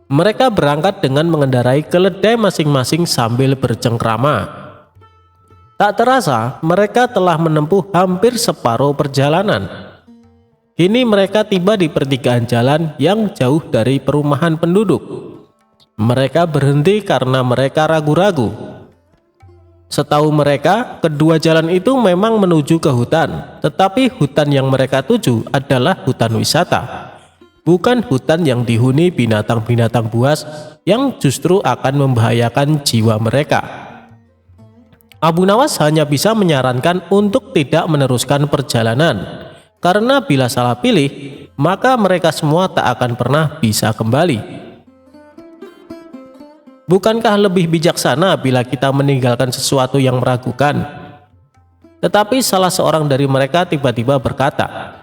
Mereka berangkat dengan mengendarai keledai masing-masing sambil bercengkrama. Tak terasa, mereka telah menempuh hampir separuh perjalanan. Kini mereka tiba di pertigaan jalan yang jauh dari perumahan penduduk. Mereka berhenti karena mereka ragu-ragu. Setahu mereka, kedua jalan itu memang menuju ke hutan, tetapi hutan yang mereka tuju adalah hutan wisata, bukan hutan yang dihuni binatang-binatang buas yang justru akan membahayakan jiwa mereka. Abu Nawas hanya bisa menyarankan untuk tidak meneruskan perjalanan, karena bila salah pilih, maka mereka semua tak akan pernah bisa kembali. Bukankah lebih bijaksana bila kita meninggalkan sesuatu yang meragukan? Tetapi salah seorang dari mereka tiba-tiba berkata,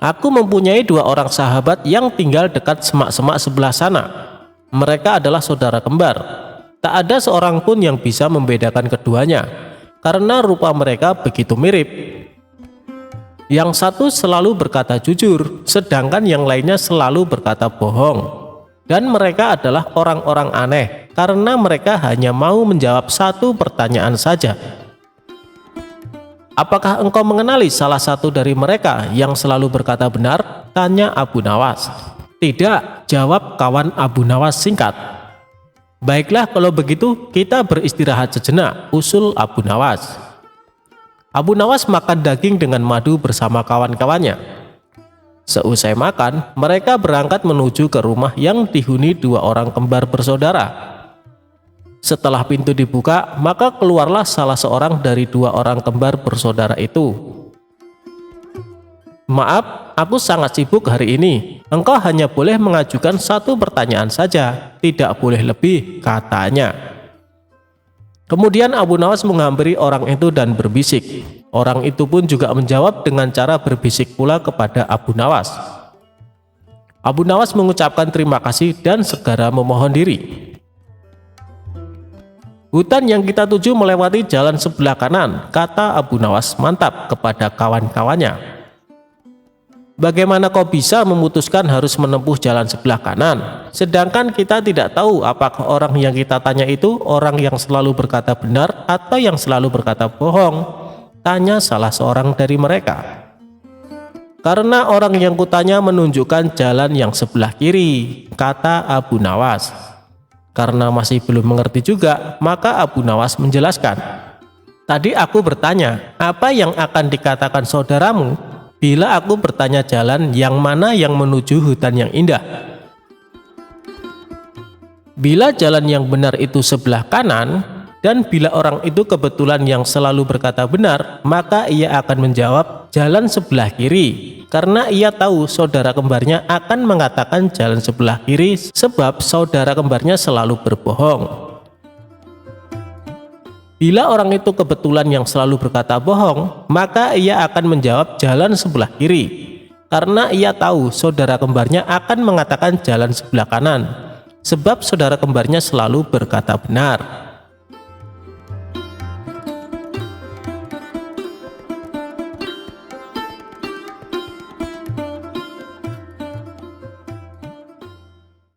"Aku mempunyai 2 orang sahabat yang tinggal dekat semak-semak sebelah sana. Mereka adalah saudara kembar. Tak ada seorang pun yang bisa membedakan keduanya, karena rupa mereka begitu mirip. Yang satu selalu berkata jujur, sedangkan yang lainnya selalu berkata bohong. Dan mereka adalah orang-orang aneh, karena mereka hanya mau menjawab satu pertanyaan saja. Apakah engkau mengenali salah satu dari mereka yang selalu berkata benar?" tanya Abu Nawas. "Tidak," jawab kawan Abu Nawas singkat. "Baiklah kalau begitu kita beristirahat sejenak," usul Abu Nawas. Abu Nawas makan daging dengan madu bersama kawan-kawannya. Seusai makan, mereka berangkat menuju ke rumah yang dihuni 2 orang kembar bersaudara. Setelah pintu dibuka, maka keluarlah salah seorang dari 2 orang kembar bersaudara itu. "Maaf, aku sangat sibuk hari ini. Engkau hanya boleh mengajukan 1 pertanyaan saja, tidak boleh lebih," katanya. Kemudian Abu Nawas menghampiri orang itu dan berbisik. Orang itu pun juga menjawab dengan cara berbisik pula kepada Abu Nawas. Abu Nawas mengucapkan terima kasih dan segera memohon diri. "Hutan yang kita tuju melewati jalan sebelah kanan," kata Abu Nawas mantap kepada kawan-kawannya. "Bagaimana kau bisa memutuskan harus menempuh jalan sebelah kanan? Sedangkan kita tidak tahu apakah orang yang kita tanya itu orang yang selalu berkata benar atau yang selalu berkata bohong," tanya salah seorang dari mereka. "Karena orang yang kutanya menunjukkan jalan yang sebelah kiri," kata Abu Nawas. Karena masih belum mengerti juga, maka Abu Nawas menjelaskan, "Tadi aku bertanya, apa yang akan dikatakan saudaramu? bila aku bertanya jalan yang mana yang menuju hutan yang indah. Bila jalan yang benar itu sebelah kanan, dan bila orang itu kebetulan yang selalu berkata benar, maka ia akan menjawab jalan sebelah kiri, karena ia tahu saudara kembarnya akan mengatakan jalan sebelah kiri sebab saudara kembarnya selalu berbohong. Bila orang itu kebetulan yang selalu berkata bohong, maka ia akan menjawab jalan sebelah kiri, karena ia tahu saudara kembarnya akan mengatakan jalan sebelah kanan, sebab saudara kembarnya selalu berkata benar.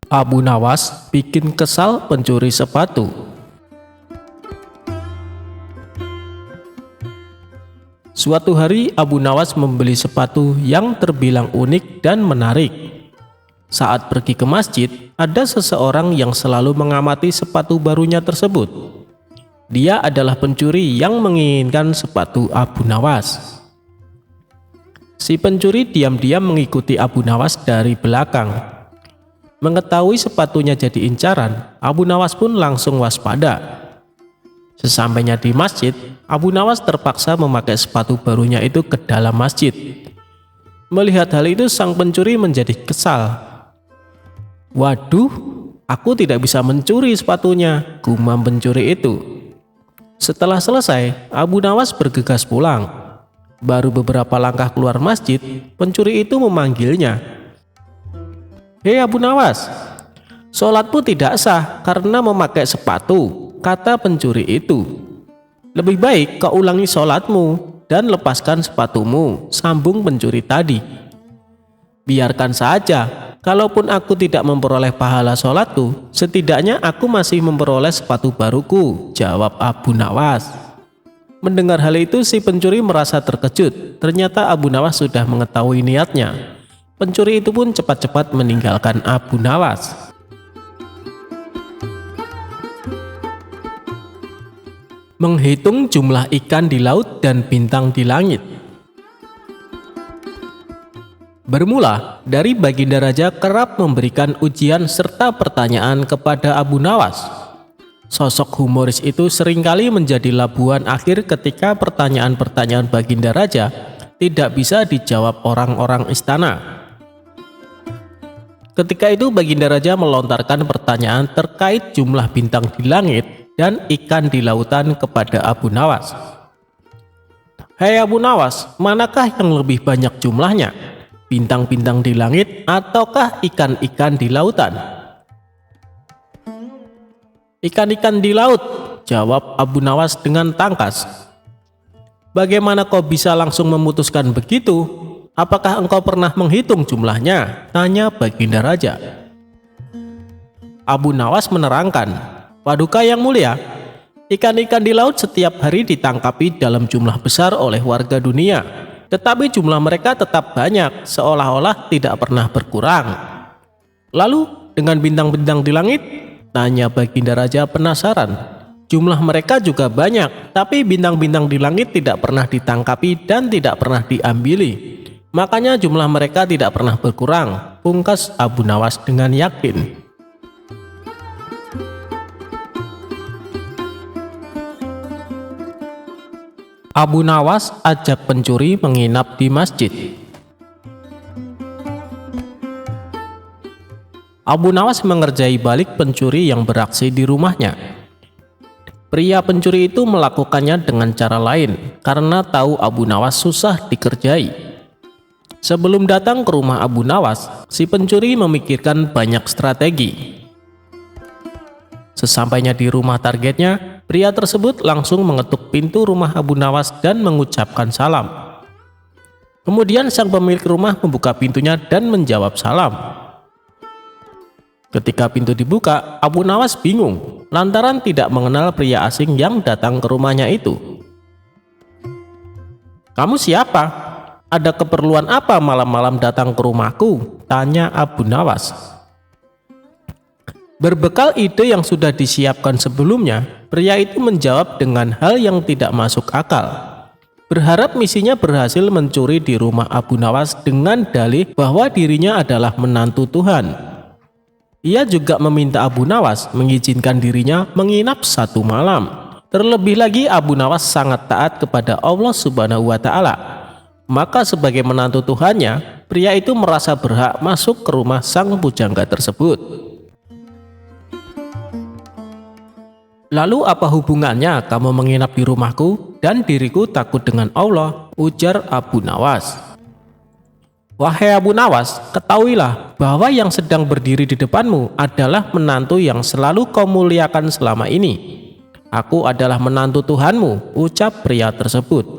Abu Nawas bikin kesal pencuri sepatu. Suatu hari Abu Nawas membeli sepatu yang terbilang unik dan menarik. Saat pergi ke masjid, ada seseorang yang selalu mengamati sepatu barunya tersebut. Dia adalah pencuri yang menginginkan sepatu Abu Nawas. Si pencuri diam-diam mengikuti Abu Nawas dari belakang. Mengetahui sepatunya jadi incaran, Abu Nawas pun langsung waspada. Sesampainya di masjid, Abu Nawas terpaksa memakai sepatu barunya itu ke dalam masjid. Melihat hal itu, sang pencuri menjadi kesal. "Waduh, aku tidak bisa mencuri sepatunya," gumam pencuri itu. Setelah selesai, Abu Nawas bergegas pulang. Baru beberapa langkah keluar masjid, pencuri itu memanggilnya. "Hei Abu Nawas, sholatmu tidak sah karena memakai sepatu," kata pencuri itu. "Lebih baik kau ulangi sholatmu dan lepaskan sepatumu," sambung pencuri tadi. "Biarkan saja, kalaupun aku tidak memperoleh pahala sholatku, setidaknya aku masih memperoleh sepatu baruku," jawab Abu Nawas. Mendengar hal itu, si pencuri merasa terkejut. Ternyata Abu Nawas sudah mengetahui niatnya. Pencuri itu pun cepat-cepat meninggalkan Abu Nawas. Menghitung jumlah ikan di laut dan bintang di langit. Bermula dari Baginda Raja kerap memberikan ujian serta pertanyaan kepada Abu Nawas. Sosok humoris itu seringkali menjadi labuhan akhir ketika pertanyaan-pertanyaan Baginda Raja tidak bisa dijawab orang-orang istana. Ketika itu Baginda Raja melontarkan pertanyaan terkait jumlah bintang di langit dan ikan di lautan kepada Abu Nawas. "Hei Abu Nawas, manakah yang lebih banyak jumlahnya? Bintang-bintang di langit ataukah ikan-ikan di lautan?" "Ikan-ikan di laut," jawab Abu Nawas dengan tangkas. "Bagaimana kau bisa langsung memutuskan begitu? Apakah engkau pernah menghitung jumlahnya?" tanya Baginda Raja. Abu Nawas menerangkan, "Paduka yang mulia, ikan-ikan di laut setiap hari ditangkapi dalam jumlah besar oleh warga dunia, tetapi jumlah mereka tetap banyak, seolah-olah tidak pernah berkurang." "Lalu dengan bintang-bintang di langit?" tanya Baginda Raja penasaran. "Jumlah mereka juga banyak, tapi bintang-bintang di langit tidak pernah ditangkapi dan tidak pernah diambili. Makanya jumlah mereka tidak pernah berkurang," pungkas Abu Nawas dengan yakin. Abu Nawas ajak pencuri menginap di masjid. Abu Nawas mengerjai balik pencuri yang beraksi di rumahnya. Pria pencuri itu melakukannya dengan cara lain karena tahu Abu Nawas susah dikerjai. Sebelum datang ke rumah Abu Nawas, si pencuri memikirkan banyak strategi. Sesampainya di rumah targetnya, pria tersebut langsung mengetuk pintu rumah Abu Nawas dan mengucapkan salam. Kemudian sang pemilik rumah membuka pintunya dan menjawab salam. Ketika pintu dibuka, Abu Nawas bingung lantaran tidak mengenal pria asing yang datang ke rumahnya itu. "Kamu siapa? Ada keperluan apa malam-malam datang ke rumahku?" tanya Abu Nawas. Berbekal ide yang sudah disiapkan sebelumnya, pria itu menjawab dengan hal yang tidak masuk akal. berharap misinya berhasil mencuri di rumah Abu Nawas dengan dalih bahwa dirinya adalah menantu Tuhan. Ia juga meminta Abu Nawas mengizinkan dirinya menginap 1 malam. Terlebih lagi Abu Nawas sangat taat kepada Allah Subhanahu wa Ta'ala. Maka sebagai menantu Tuhannya, pria itu merasa berhak masuk ke rumah sang pujangga tersebut. Lalu apa hubungannya kamu menginap di rumahku dan diriku takut dengan Allah, ujar Abu Nawas. Wahai Abu Nawas, ketahuilah bahwa yang sedang berdiri di depanmu adalah menantu yang selalu kau muliakan selama ini. Aku adalah menantu Tuhanmu, ucap pria tersebut.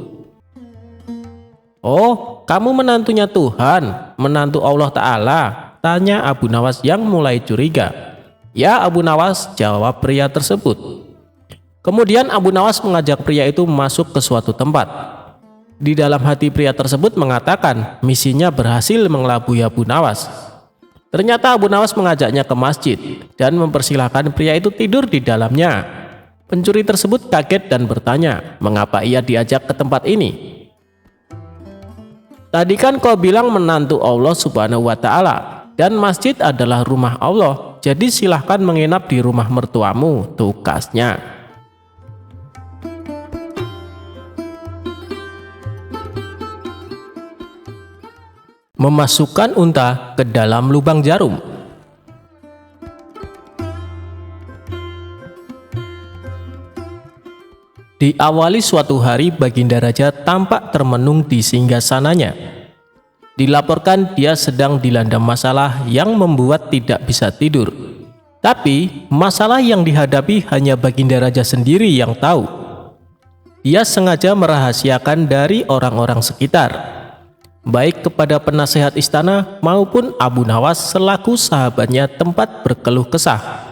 Oh, kamu menantunya Tuhan, menantu Allah Ta'ala, tanya Abu Nawas yang mulai curiga. Ya Abu Nawas, jawab pria tersebut. Kemudian Abu Nawas mengajak pria itu masuk ke suatu tempat. Di dalam hati pria tersebut mengatakan misinya berhasil mengelabui Abu Nawas. Ternyata Abu Nawas mengajaknya ke masjid dan mempersilahkan pria itu tidur di dalamnya. Pencuri tersebut kaget dan bertanya, mengapa ia diajak ke tempat ini? Tadi kan kau bilang menantu Allah Subhanahu wa Ta'ala dan masjid adalah rumah Allah, jadi silahkan menginap di rumah mertuamu, tukasnya. Memasukkan unta ke dalam lubang jarum. Diawali suatu hari, Baginda Raja tampak termenung di singgasananya. Dilaporkan dia sedang dilanda masalah yang membuat tidak bisa tidur. Tapi masalah yang dihadapi hanya Baginda Raja sendiri yang tahu. Dia sengaja merahasiakan dari orang-orang sekitar, baik kepada penasehat istana maupun Abu Nawas selaku sahabatnya tempat berkeluh kesah.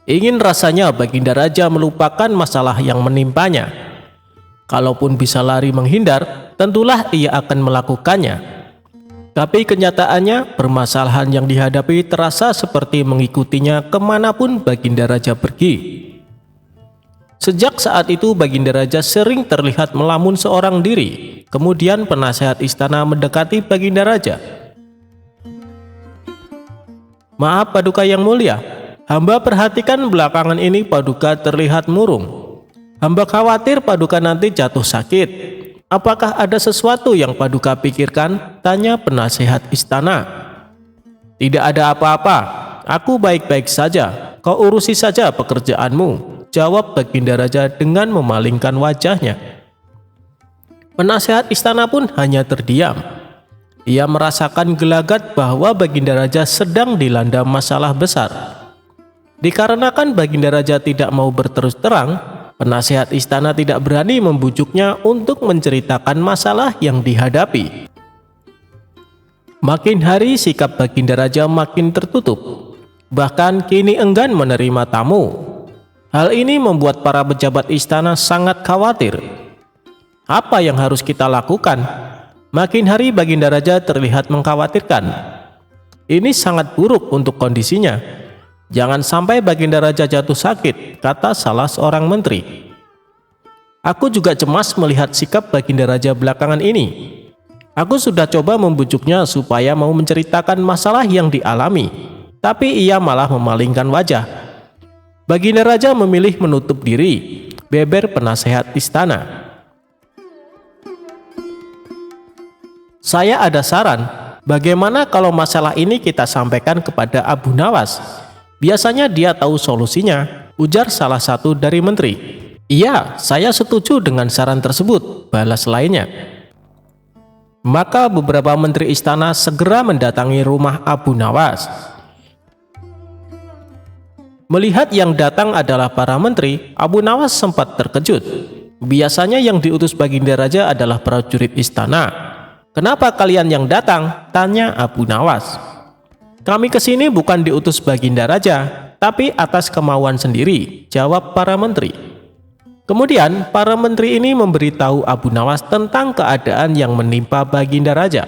Ingin rasanya Baginda Raja melupakan masalah yang menimpanya. Kalaupun bisa lari menghindar, tentulah ia akan melakukannya. Tapi kenyataannya, permasalahan yang dihadapi terasa seperti mengikutinya kemanapun Baginda Raja pergi. Sejak saat itu Baginda Raja sering terlihat melamun seorang diri. Kemudian penasehat istana mendekati Baginda Raja. Maaf Paduka yang mulia, hamba perhatikan belakangan ini Paduka terlihat murung. Hamba khawatir Paduka nanti jatuh sakit. Apakah ada sesuatu yang Paduka pikirkan? Tanya penasehat istana. Tidak ada apa-apa, aku baik-baik saja. Kau urusi saja pekerjaanmu, jawab Baginda Raja dengan memalingkan wajahnya. Penasehat istana pun hanya terdiam. Ia merasakan gelagat bahwa Baginda Raja sedang dilanda masalah besar. Dikarenakan Baginda Raja tidak mau berterus terang, penasehat istana tidak berani membujuknya untuk menceritakan masalah yang dihadapi. Makin hari sikap Baginda Raja makin tertutup, bahkan kini enggan menerima tamu. Hal ini membuat para pejabat istana sangat khawatir. Apa yang harus kita lakukan? Makin hari Baginda Raja terlihat mengkhawatirkan. Ini sangat buruk untuk kondisinya. Jangan sampai Baginda Raja jatuh sakit, kata salah seorang menteri. Aku juga cemas melihat sikap Baginda Raja belakangan ini. Aku sudah coba membujuknya supaya mau menceritakan masalah yang dialami, tapi ia malah memalingkan wajah. Baginda Raja memilih menutup diri, beber penasehat istana. Saya ada saran, bagaimana kalau masalah ini kita sampaikan kepada Abu Nawas? Biasanya dia tahu solusinya, ujar salah satu dari menteri. Iya, saya setuju dengan saran tersebut, balas lainnya. Maka beberapa menteri istana segera mendatangi rumah Abu Nawas. Melihat yang datang adalah para menteri, Abu Nawas sempat terkejut. Biasanya yang diutus Baginda Raja adalah prajurit istana. Kenapa kalian yang datang? Tanya Abu Nawas. Kami kesini bukan diutus Baginda Raja, tapi atas kemauan sendiri, jawab para menteri. Kemudian para menteri ini memberitahu Abu Nawas tentang keadaan yang menimpa Baginda Raja.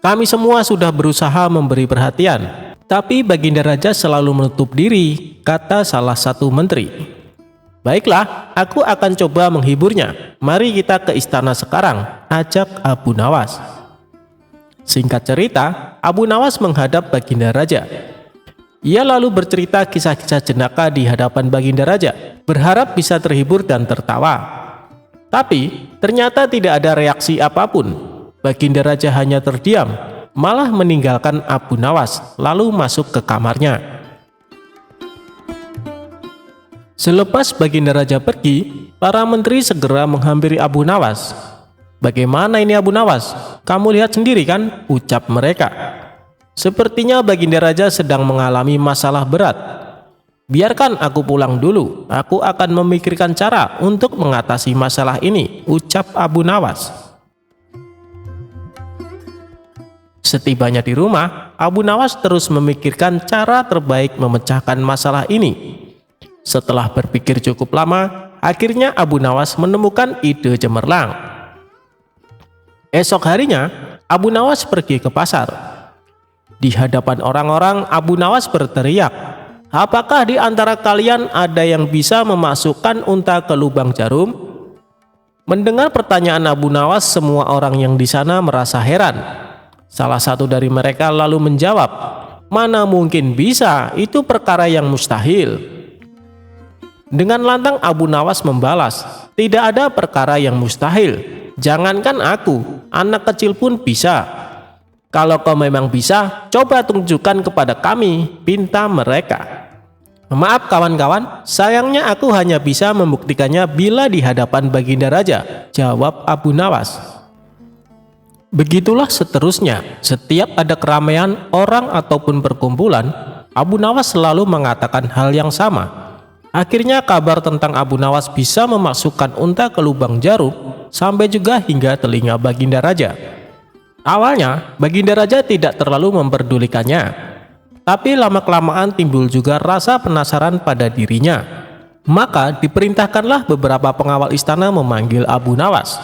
Kami semua sudah berusaha memberi perhatian, tapi Baginda Raja selalu menutup diri, kata salah satu menteri. Baiklah, aku akan coba menghiburnya. Mari kita ke istana sekarang, ajak Abu Nawas. Singkat cerita, Abu Nawas menghadap Baginda Raja. Ia lalu bercerita kisah-kisah jenaka di hadapan Baginda Raja, berharap bisa terhibur dan tertawa. Tapi, ternyata tidak ada reaksi apapun. Baginda Raja hanya terdiam, malah meninggalkan Abu Nawas, lalu masuk ke kamarnya. Selepas Baginda Raja pergi, para menteri segera menghampiri Abu Nawas. "Bagaimana ini Abu Nawas? Kamu lihat sendiri kan?" ucap mereka. "Sepertinya Baginda Raja sedang mengalami masalah berat. Biarkan aku pulang dulu, aku akan memikirkan cara untuk mengatasi masalah ini," ucap Abu Nawas. Setibanya di rumah, Abu Nawas terus memikirkan cara terbaik memecahkan masalah ini. Setelah berpikir cukup lama, akhirnya Abu Nawas menemukan ide cemerlang. Esok harinya, Abu Nawas pergi ke pasar. Di hadapan orang-orang, Abu Nawas berteriak, "Apakah di antara kalian ada yang bisa memasukkan unta ke lubang jarum?" Mendengar pertanyaan Abu Nawas, semua orang yang di sana merasa heran. Salah satu dari mereka lalu menjawab, "Mana mungkin bisa, itu perkara yang mustahil." Dengan lantang Abu Nawas membalas, "Tidak ada perkara yang mustahil. Jangankan aku, anak kecil pun bisa. Kalau kau memang bisa, coba tunjukkan kepada kami," pinta mereka. "Maaf kawan-kawan, sayangnya aku hanya bisa membuktikannya bila di hadapan Baginda Raja," jawab Abu Nawas. Begitulah seterusnya. Setiap ada keramaian, orang ataupun perkumpulan, Abu Nawas selalu mengatakan hal yang sama. Akhirnya kabar tentang Abu Nawas bisa memasukkan unta ke lubang jarum sampai juga hingga telinga Baginda Raja. Awalnya, Baginda Raja tidak terlalu memperdulikannya. Tapi lama-kelamaan timbul juga rasa penasaran pada dirinya. Maka diperintahkanlah beberapa pengawal istana memanggil Abu Nawas.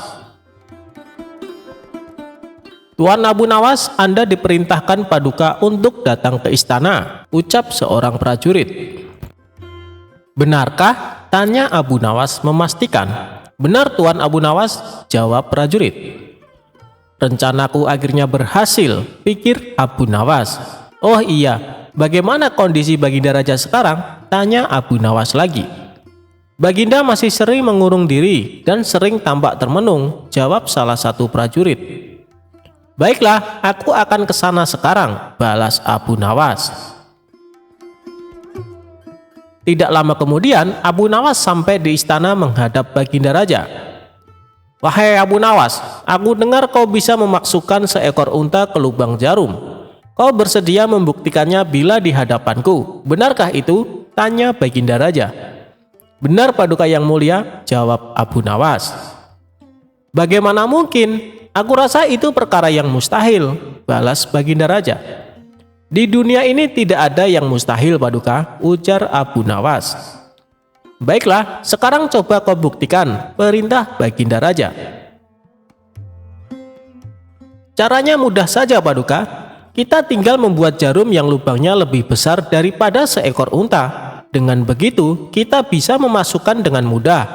"Tuan Abu Nawas, Anda diperintahkan Paduka untuk datang ke istana," ucap seorang prajurit. "Benarkah?" tanya Abu Nawas memastikan. "Benar Tuan Abu Nawas," jawab prajurit. "Rencanaku akhirnya berhasil," pikir Abu Nawas. "Oh iya, bagaimana kondisi Baginda Raja sekarang?" tanya Abu Nawas lagi. "Baginda masih sering mengurung diri dan sering tampak termenung," jawab salah satu prajurit. "Baiklah, aku akan ke sana sekarang," balas Abu Nawas. Tidak lama kemudian, Abu Nawas sampai di istana menghadap Baginda Raja. "Wahai Abu Nawas, aku dengar kau bisa memasukkan seekor unta ke lubang jarum. Kau bersedia membuktikannya bila di hadapanku. Benarkah itu?" tanya Baginda Raja. "Benar Paduka yang mulia," jawab Abu Nawas. "Bagaimana mungkin? Aku rasa itu perkara yang mustahil," balas Baginda Raja. "Di dunia ini tidak ada yang mustahil Paduka," ujar Abu Nawas. "Baiklah, sekarang coba kau buktikan," perintah Baginda Raja. "Caranya mudah saja Paduka. Kita tinggal membuat jarum yang lubangnya lebih besar daripada seekor unta. Dengan begitu, kita bisa memasukkan dengan mudah.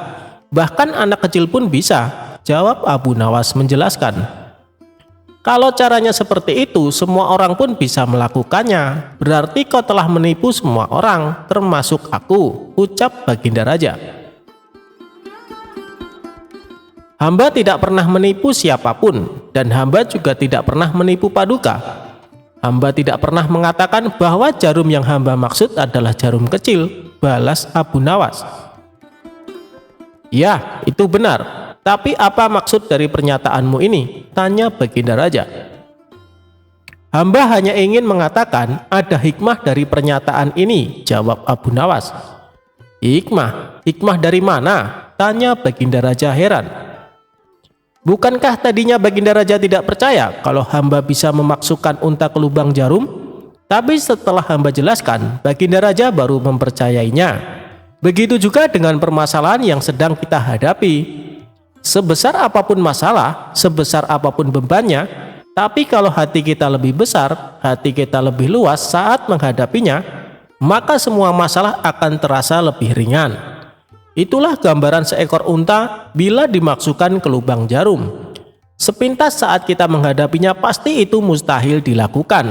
Bahkan anak kecil pun bisa," jawab Abu Nawas menjelaskan. "Kalau caranya seperti itu, semua orang pun bisa melakukannya. Berarti kau telah menipu semua orang, termasuk aku," ucap Baginda Raja. "Hamba tidak pernah menipu siapapun, dan hamba juga tidak pernah menipu Paduka. Hamba tidak pernah mengatakan bahwa jarum yang hamba maksud adalah jarum kecil," balas Abu Nawas. "Ya, itu benar. Tapi apa maksud dari pernyataanmu ini?" tanya Baginda Raja. "Hamba hanya ingin mengatakan ada hikmah dari pernyataan ini," jawab Abu Nawas. "Hikmah? Hikmah dari mana?" tanya Baginda Raja heran. "Bukankah tadinya Baginda Raja tidak percaya kalau hamba bisa memasukkan unta ke lubang jarum? Tapi setelah hamba jelaskan, Baginda Raja baru mempercayainya. Begitu juga dengan permasalahan yang sedang kita hadapi. Sebesar apapun masalah, sebesar apapun bebannya, tapi kalau hati kita lebih besar, hati kita lebih luas saat menghadapinya, maka semua masalah akan terasa lebih ringan. Itulah gambaran seekor unta bila dimasukkan ke lubang jarum. Sepintas saat kita menghadapinya pasti itu mustahil dilakukan.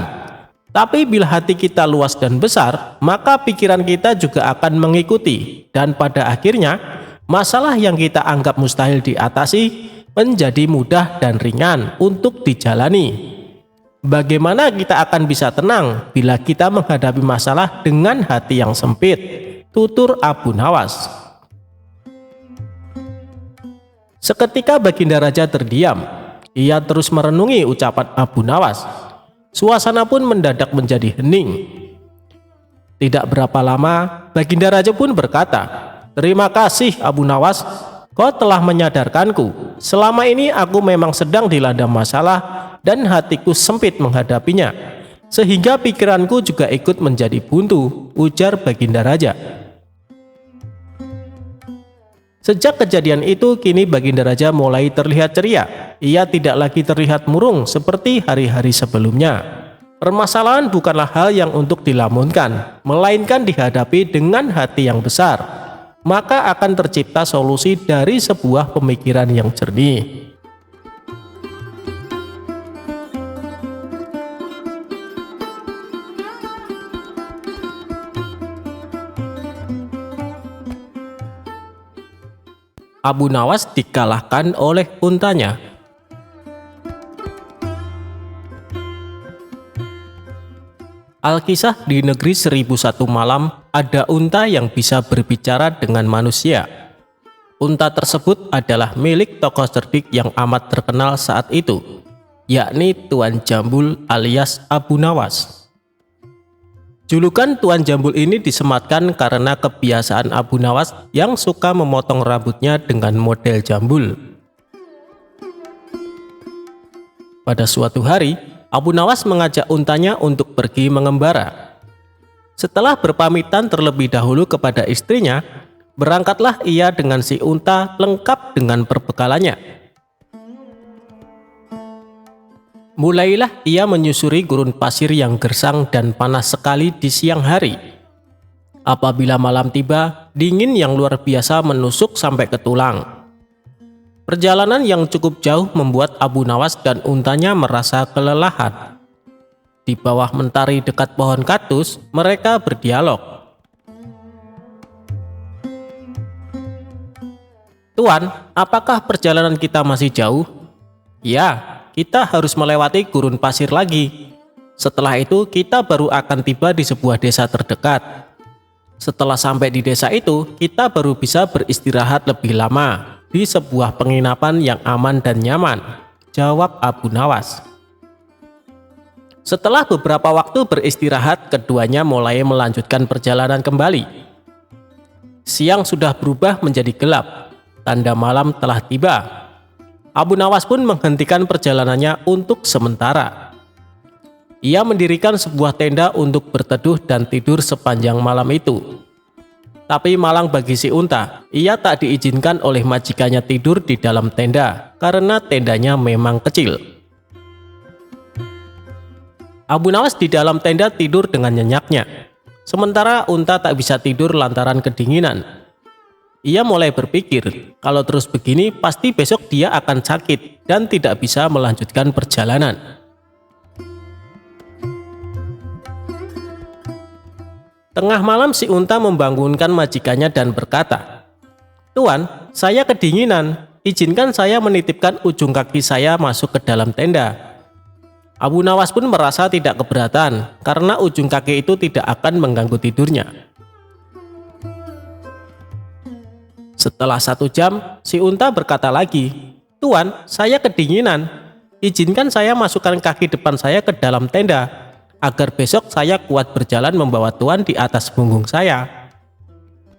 Tapi bila hati kita luas dan besar, maka pikiran kita juga akan mengikuti. Dan pada akhirnya, masalah yang kita anggap mustahil diatasi menjadi mudah dan ringan untuk dijalani. Bagaimana kita akan bisa tenang bila kita menghadapi masalah dengan hati yang sempit? Tutur Abu Nawas. Seketika Baginda Raja terdiam. Ia terus merenungi ucapan Abu Nawas. Suasana pun mendadak menjadi hening. Tidak berapa lama, Baginda Raja pun berkata, "Terima kasih Abu Nawas, kau telah menyadarkanku. Selama ini aku memang sedang dilanda masalah dan hatiku sempit menghadapinya, sehingga pikiranku juga ikut menjadi buntu," ujar Baginda Raja. Sejak kejadian itu, kini Baginda Raja mulai terlihat ceria. Ia tidak lagi terlihat murung seperti hari-hari sebelumnya. Permasalahan bukanlah hal yang untuk dilamunkan, melainkan dihadapi dengan hati yang besar. Maka akan tercipta solusi dari sebuah pemikiran yang jernih. Abu Nawas dikalahkan oleh untanya. Alkisah di negeri 1001 malam, ada unta yang bisa berbicara dengan manusia. Unta tersebut adalah milik tokoh cerdik yang amat terkenal saat itu, yakni Tuan Jambul alias Abu Nawas. Julukan Tuan Jambul ini disematkan karena kebiasaan Abu Nawas yang suka memotong rambutnya dengan model jambul. Pada suatu hari, Abu Nawas mengajak untanya untuk pergi mengembara. Setelah berpamitan terlebih dahulu kepada istrinya, berangkatlah ia dengan si unta lengkap dengan perbekalannya. Mulailah ia menyusuri gurun pasir yang gersang dan panas sekali di siang hari. Apabila malam tiba, dingin yang luar biasa menusuk sampai ke tulang. Perjalanan yang cukup jauh membuat Abu Nawas dan untanya merasa kelelahan. Di bawah mentari dekat pohon kaktus, mereka berdialog. "Tuan, apakah perjalanan kita masih jauh?" "Ya, kita harus melewati gurun pasir lagi. Setelah itu kita baru akan tiba di sebuah desa terdekat. Setelah sampai di desa itu, kita baru bisa beristirahat lebih lama di sebuah penginapan yang aman dan nyaman," jawab Abu Nawas. Setelah beberapa waktu beristirahat, keduanya mulai melanjutkan perjalanan kembali. Siang sudah berubah menjadi gelap, tanda malam telah tiba. Abu Nawas pun menghentikan perjalanannya untuk sementara. Ia mendirikan sebuah tenda untuk berteduh dan tidur sepanjang malam itu. Tapi malang bagi si unta, ia tak diizinkan oleh majikannya tidur di dalam tenda karena tendanya memang kecil. Abu Nawas di dalam tenda tidur dengan nyenyaknya, sementara unta tak bisa tidur lantaran kedinginan. Ia mulai berpikir, kalau terus begini pasti besok dia akan sakit dan tidak bisa melanjutkan perjalanan. Tengah malam si unta membangunkan majikannya dan berkata, "Tuan, saya kedinginan, izinkan saya menitipkan ujung kaki saya masuk ke dalam tenda." Abu Nawas pun merasa tidak keberatan karena ujung kaki itu tidak akan mengganggu tidurnya. Setelah 1 jam, si unta berkata lagi, "Tuan, saya kedinginan. Izinkan saya masukkan kaki depan saya ke dalam tenda, agar besok saya kuat berjalan membawa Tuan di atas punggung saya."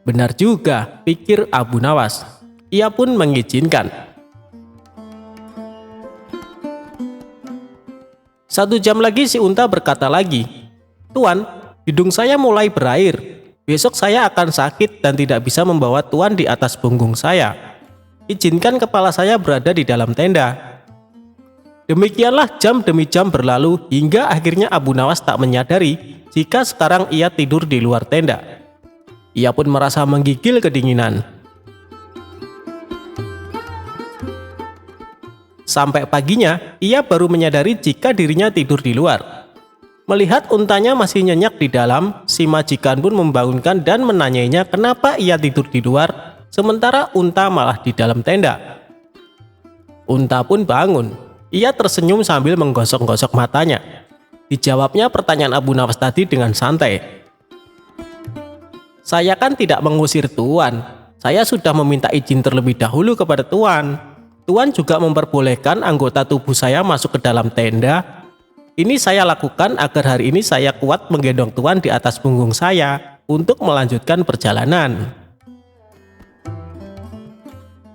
Benar juga, pikir Abu Nawas. Ia pun mengizinkan. 1 jam lagi si unta berkata lagi, "Tuan, hidung saya mulai berair. Besok saya akan sakit dan tidak bisa membawa Tuan di atas punggung saya. Izinkan kepala saya berada di dalam tenda." Demikianlah jam demi jam berlalu hingga akhirnya Abu Nawas tak menyadari jika sekarang ia tidur di luar tenda. Ia pun merasa menggigil kedinginan. Sampai paginya, ia baru menyadari jika dirinya tidur di luar. Melihat untanya masih nyenyak di dalam, si majikan pun membangunkan dan menanyainya kenapa ia tidur di luar, sementara unta malah di dalam tenda. Unta pun bangun. Ia tersenyum sambil menggosok-gosok matanya. Dijawabnya pertanyaan Abu Nawas tadi dengan santai. "Saya kan tidak mengusir Tuan. Saya sudah meminta izin terlebih dahulu kepada Tuan. Tuan juga memperbolehkan anggota tubuh saya masuk ke dalam tenda. Ini saya lakukan agar hari ini saya kuat menggendong Tuan di atas punggung saya untuk melanjutkan perjalanan."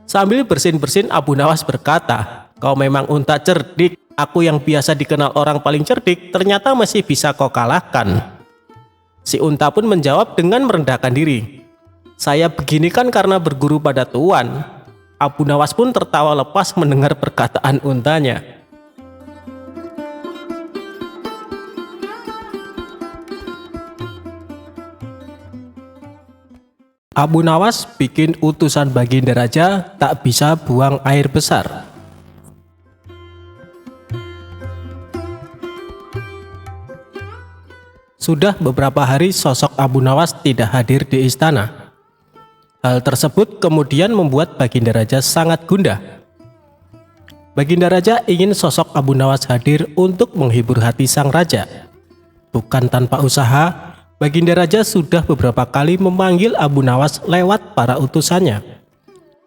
Sambil bersin-bersin, Abu Nawas berkata, "Kau memang unta cerdik. Aku yang biasa dikenal orang paling cerdik, ternyata masih bisa kau kalahkan." Si unta pun menjawab dengan merendahkan diri, "Saya begini kan karena berguru pada Tuan." Abu Nawas pun tertawa lepas mendengar perkataan untanya. Abu Nawas bikin utusan Baginda Raja tak bisa buang air besar. Sudah beberapa hari sosok Abu Nawas tidak hadir di istana. Hal tersebut kemudian membuat Baginda Raja sangat gundah. Baginda Raja ingin sosok Abu Nawas hadir untuk menghibur hati sang raja. Bukan tanpa usaha, Baginda Raja sudah beberapa kali memanggil Abu Nawas lewat para utusannya.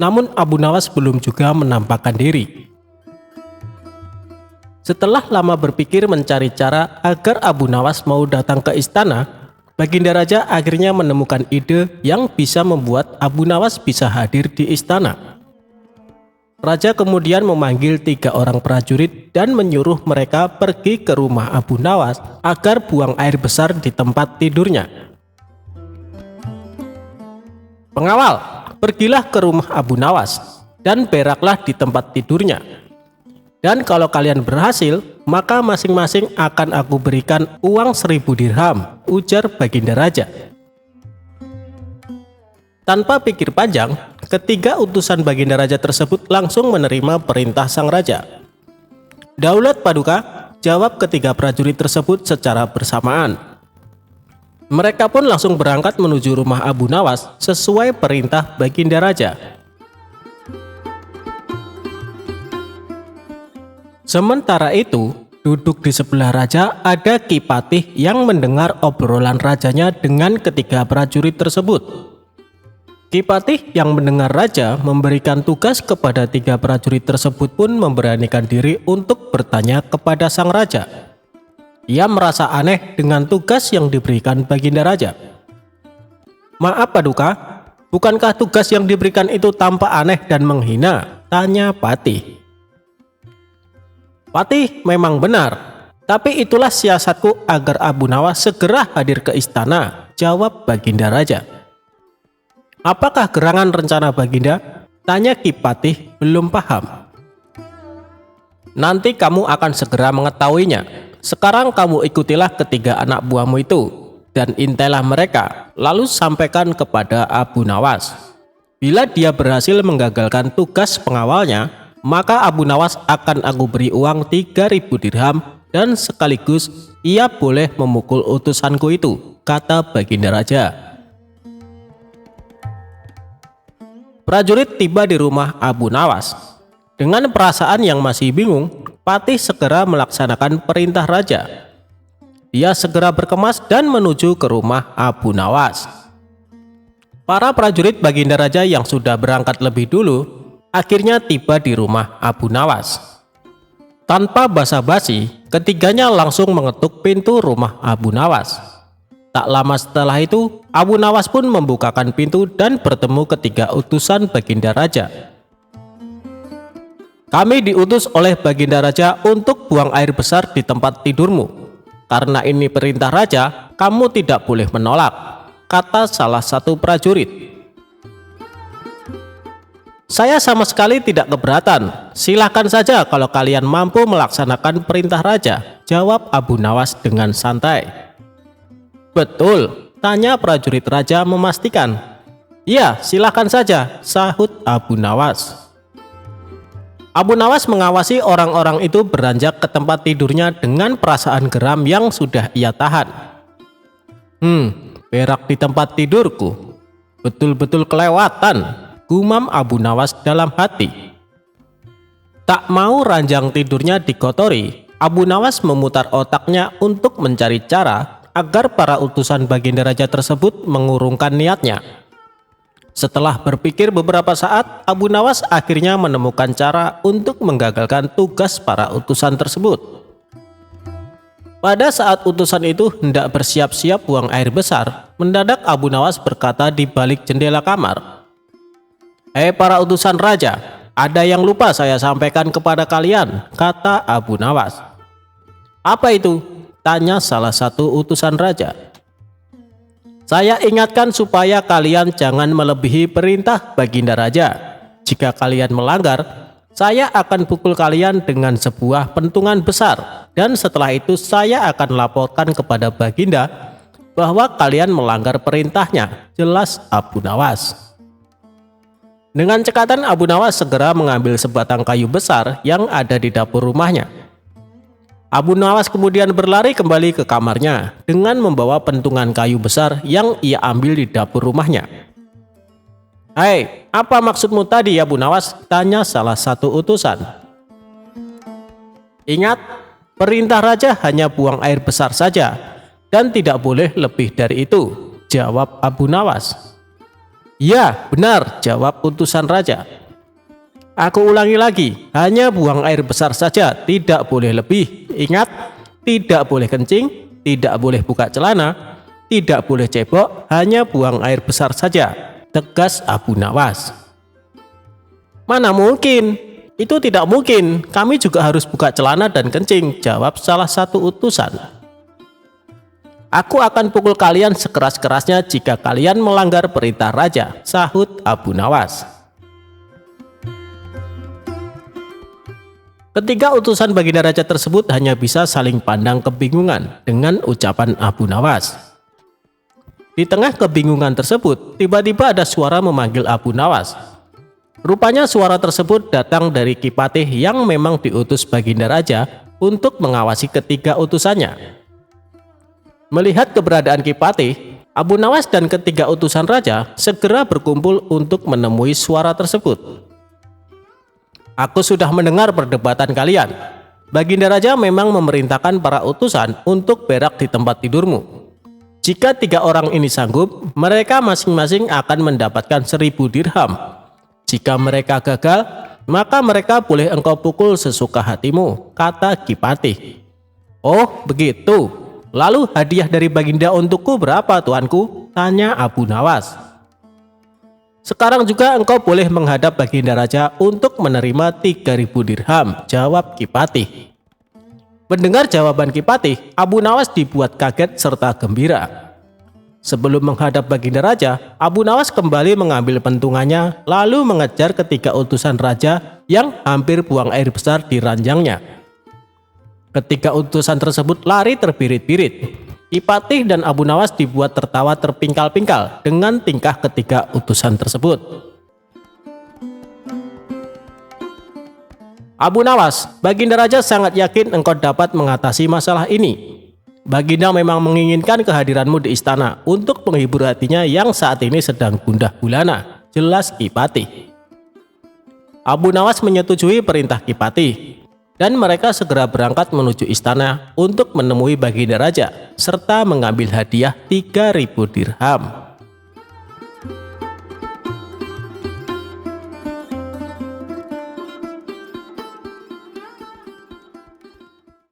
Namun Abu Nawas belum juga menampakkan diri. Setelah lama berpikir mencari cara agar Abu Nawas mau datang ke istana, Baginda Raja akhirnya menemukan ide yang bisa membuat Abu Nawas bisa hadir di istana. Raja kemudian memanggil 3 orang prajurit dan menyuruh mereka pergi ke rumah Abu Nawas agar buang air besar di tempat tidurnya. "Pengawal, pergilah ke rumah Abu Nawas dan beraklah di tempat tidurnya. Dan kalau kalian berhasil, maka masing-masing akan aku berikan uang 1000 dirham," ujar Baginda Raja. Tanpa pikir panjang, ketiga utusan Baginda Raja tersebut langsung menerima perintah sang raja. "Daulat Paduka," jawab ketiga prajurit tersebut secara bersamaan. Mereka pun langsung berangkat menuju rumah Abu Nawas sesuai perintah Baginda Raja. Sementara itu, duduk di sebelah raja ada Ki Patih yang mendengar obrolan rajanya dengan ketiga prajurit tersebut. Ki Patih yang mendengar raja memberikan tugas kepada 3 prajurit tersebut pun memberanikan diri untuk bertanya kepada sang raja. Ia merasa aneh dengan tugas yang diberikan Baginda Raja. "Maaf Paduka, bukankah tugas yang diberikan itu tampak aneh dan menghina?" tanya Patih. "Patih, memang benar, tapi itulah siasatku agar Abu Nawas segera hadir ke istana," jawab Baginda Raja. "Apakah gerangan rencana Baginda?" tanya Ki Patih belum paham. "Nanti kamu akan segera mengetahuinya. Sekarang kamu ikutilah ketiga anak buahmu itu dan intailah mereka, lalu sampaikan kepada Abu Nawas. Bila dia berhasil menggagalkan tugas pengawalnya, maka Abu Nawas akan aku beri uang 3000 dirham dan sekaligus ia boleh memukul utusanku itu," kata Baginda Raja. Prajurit tiba di rumah Abu Nawas. Dengan perasaan yang masih bingung, Patih segera melaksanakan perintah raja. Dia segera berkemas dan menuju ke rumah Abu Nawas. Para prajurit Baginda Raja yang sudah berangkat lebih dulu akhirnya tiba di rumah Abu Nawas. Tanpa basa-basi, ketiganya langsung mengetuk pintu rumah Abu Nawas. Tak lama setelah itu, Abu Nawas pun membukakan pintu dan bertemu ketiga utusan Baginda Raja. "Kami diutus oleh Baginda Raja untuk buang air besar di tempat tidurmu. Karena ini perintah Raja, kamu tidak boleh menolak," kata salah satu prajurit. "Saya sama sekali tidak keberatan. Silahkan saja kalau kalian mampu melaksanakan perintah Raja," jawab Abu Nawas dengan santai. "Betul?" tanya prajurit raja memastikan. "Ya, silakan saja," sahut Abu Nawas. Abu Nawas mengawasi orang-orang itu beranjak ke tempat tidurnya dengan perasaan geram yang sudah ia tahan. Berak di tempat tidurku. Betul-betul kelewatan, gumam Abu Nawas dalam hati. Tak mau ranjang tidurnya dikotori, Abu Nawas memutar otaknya untuk mencari cara agar para utusan Baginda Raja tersebut mengurungkan niatnya. Setelah berpikir beberapa saat, Abu Nawas akhirnya menemukan cara untuk menggagalkan tugas para utusan tersebut. Pada saat utusan itu hendak bersiap-siap buang air besar, mendadak Abu Nawas berkata di balik jendela kamar, "Hei para utusan raja, ada yang lupa saya sampaikan kepada kalian," kata Abu Nawas. "Apa itu?" tanya salah satu utusan raja. "Saya ingatkan supaya kalian jangan melebihi perintah Baginda Raja. Jika kalian melanggar, saya akan pukul kalian dengan sebuah pentungan besar, dan setelah itu saya akan laporkan kepada Baginda bahwa kalian melanggar perintahnya," jelas Abu Nawas. Dengan cekatan, Abu Nawas segera mengambil sebatang kayu besar yang ada di dapur rumahnya. Abu Nawas kemudian berlari kembali ke kamarnya dengan membawa pentungan kayu besar yang ia ambil di dapur rumahnya. "Hai, apa maksudmu tadi Abu Nawas?" tanya salah satu utusan. "Ingat, perintah raja hanya buang air besar saja dan tidak boleh lebih dari itu," jawab Abu Nawas. "Ya, benar," jawab utusan raja. "Aku ulangi lagi, hanya buang air besar saja, tidak boleh lebih. Ingat, tidak boleh kencing, tidak boleh buka celana, tidak boleh cebok, hanya buang air besar saja," tegas Abu Nawas. "Mana mungkin, itu tidak mungkin, kami juga harus buka celana dan kencing," jawab salah satu utusan. "Aku akan pukul kalian sekeras-kerasnya jika kalian melanggar perintah raja," sahut Abu Nawas. Ketiga utusan Baginda Raja tersebut hanya bisa saling pandang kebingungan dengan ucapan Abu Nawas. Di tengah kebingungan tersebut, tiba-tiba ada suara memanggil Abu Nawas. Rupanya suara tersebut datang dari Ki Patih yang memang diutus Baginda Raja untuk mengawasi ketiga utusannya. Melihat keberadaan Ki Patih, Abu Nawas dan ketiga utusan raja segera berkumpul untuk menemui suara tersebut. "Aku sudah mendengar perdebatan kalian. Baginda Raja memang memerintahkan para utusan untuk berak di tempat tidurmu. Jika 3 orang ini sanggup, mereka masing-masing akan mendapatkan 1000 dirham. Jika mereka gagal, maka mereka boleh engkau pukul sesuka hatimu," kata Ki Patih. "Oh, begitu. Lalu hadiah dari Baginda untukku berapa, tuanku?" tanya Abu Nawas. "Sekarang juga engkau boleh menghadap Baginda Raja untuk menerima 3000 dirham," jawab Ki Patih. Mendengar jawaban Ki Patih, Abu Nawas dibuat kaget serta gembira. Sebelum menghadap Baginda Raja, Abu Nawas kembali mengambil pentungannya lalu mengejar ketiga utusan raja yang hampir buang air besar di ranjangnya. Ketiga utusan tersebut lari terbirit-birit. Ki Patih dan Abu Nawas dibuat tertawa terpingkal-pingkal dengan tingkah ketiga utusan tersebut. "Abu Nawas, Baginda Raja sangat yakin engkau dapat mengatasi masalah ini. Baginda memang menginginkan kehadiranmu di istana untuk menghibur hatinya yang saat ini sedang gundah gulana," jelas Ki Patih. Abu Nawas menyetujui perintah Ki Patih, dan mereka segera berangkat menuju istana untuk menemui Baginda Raja serta mengambil hadiah 3000 dirham.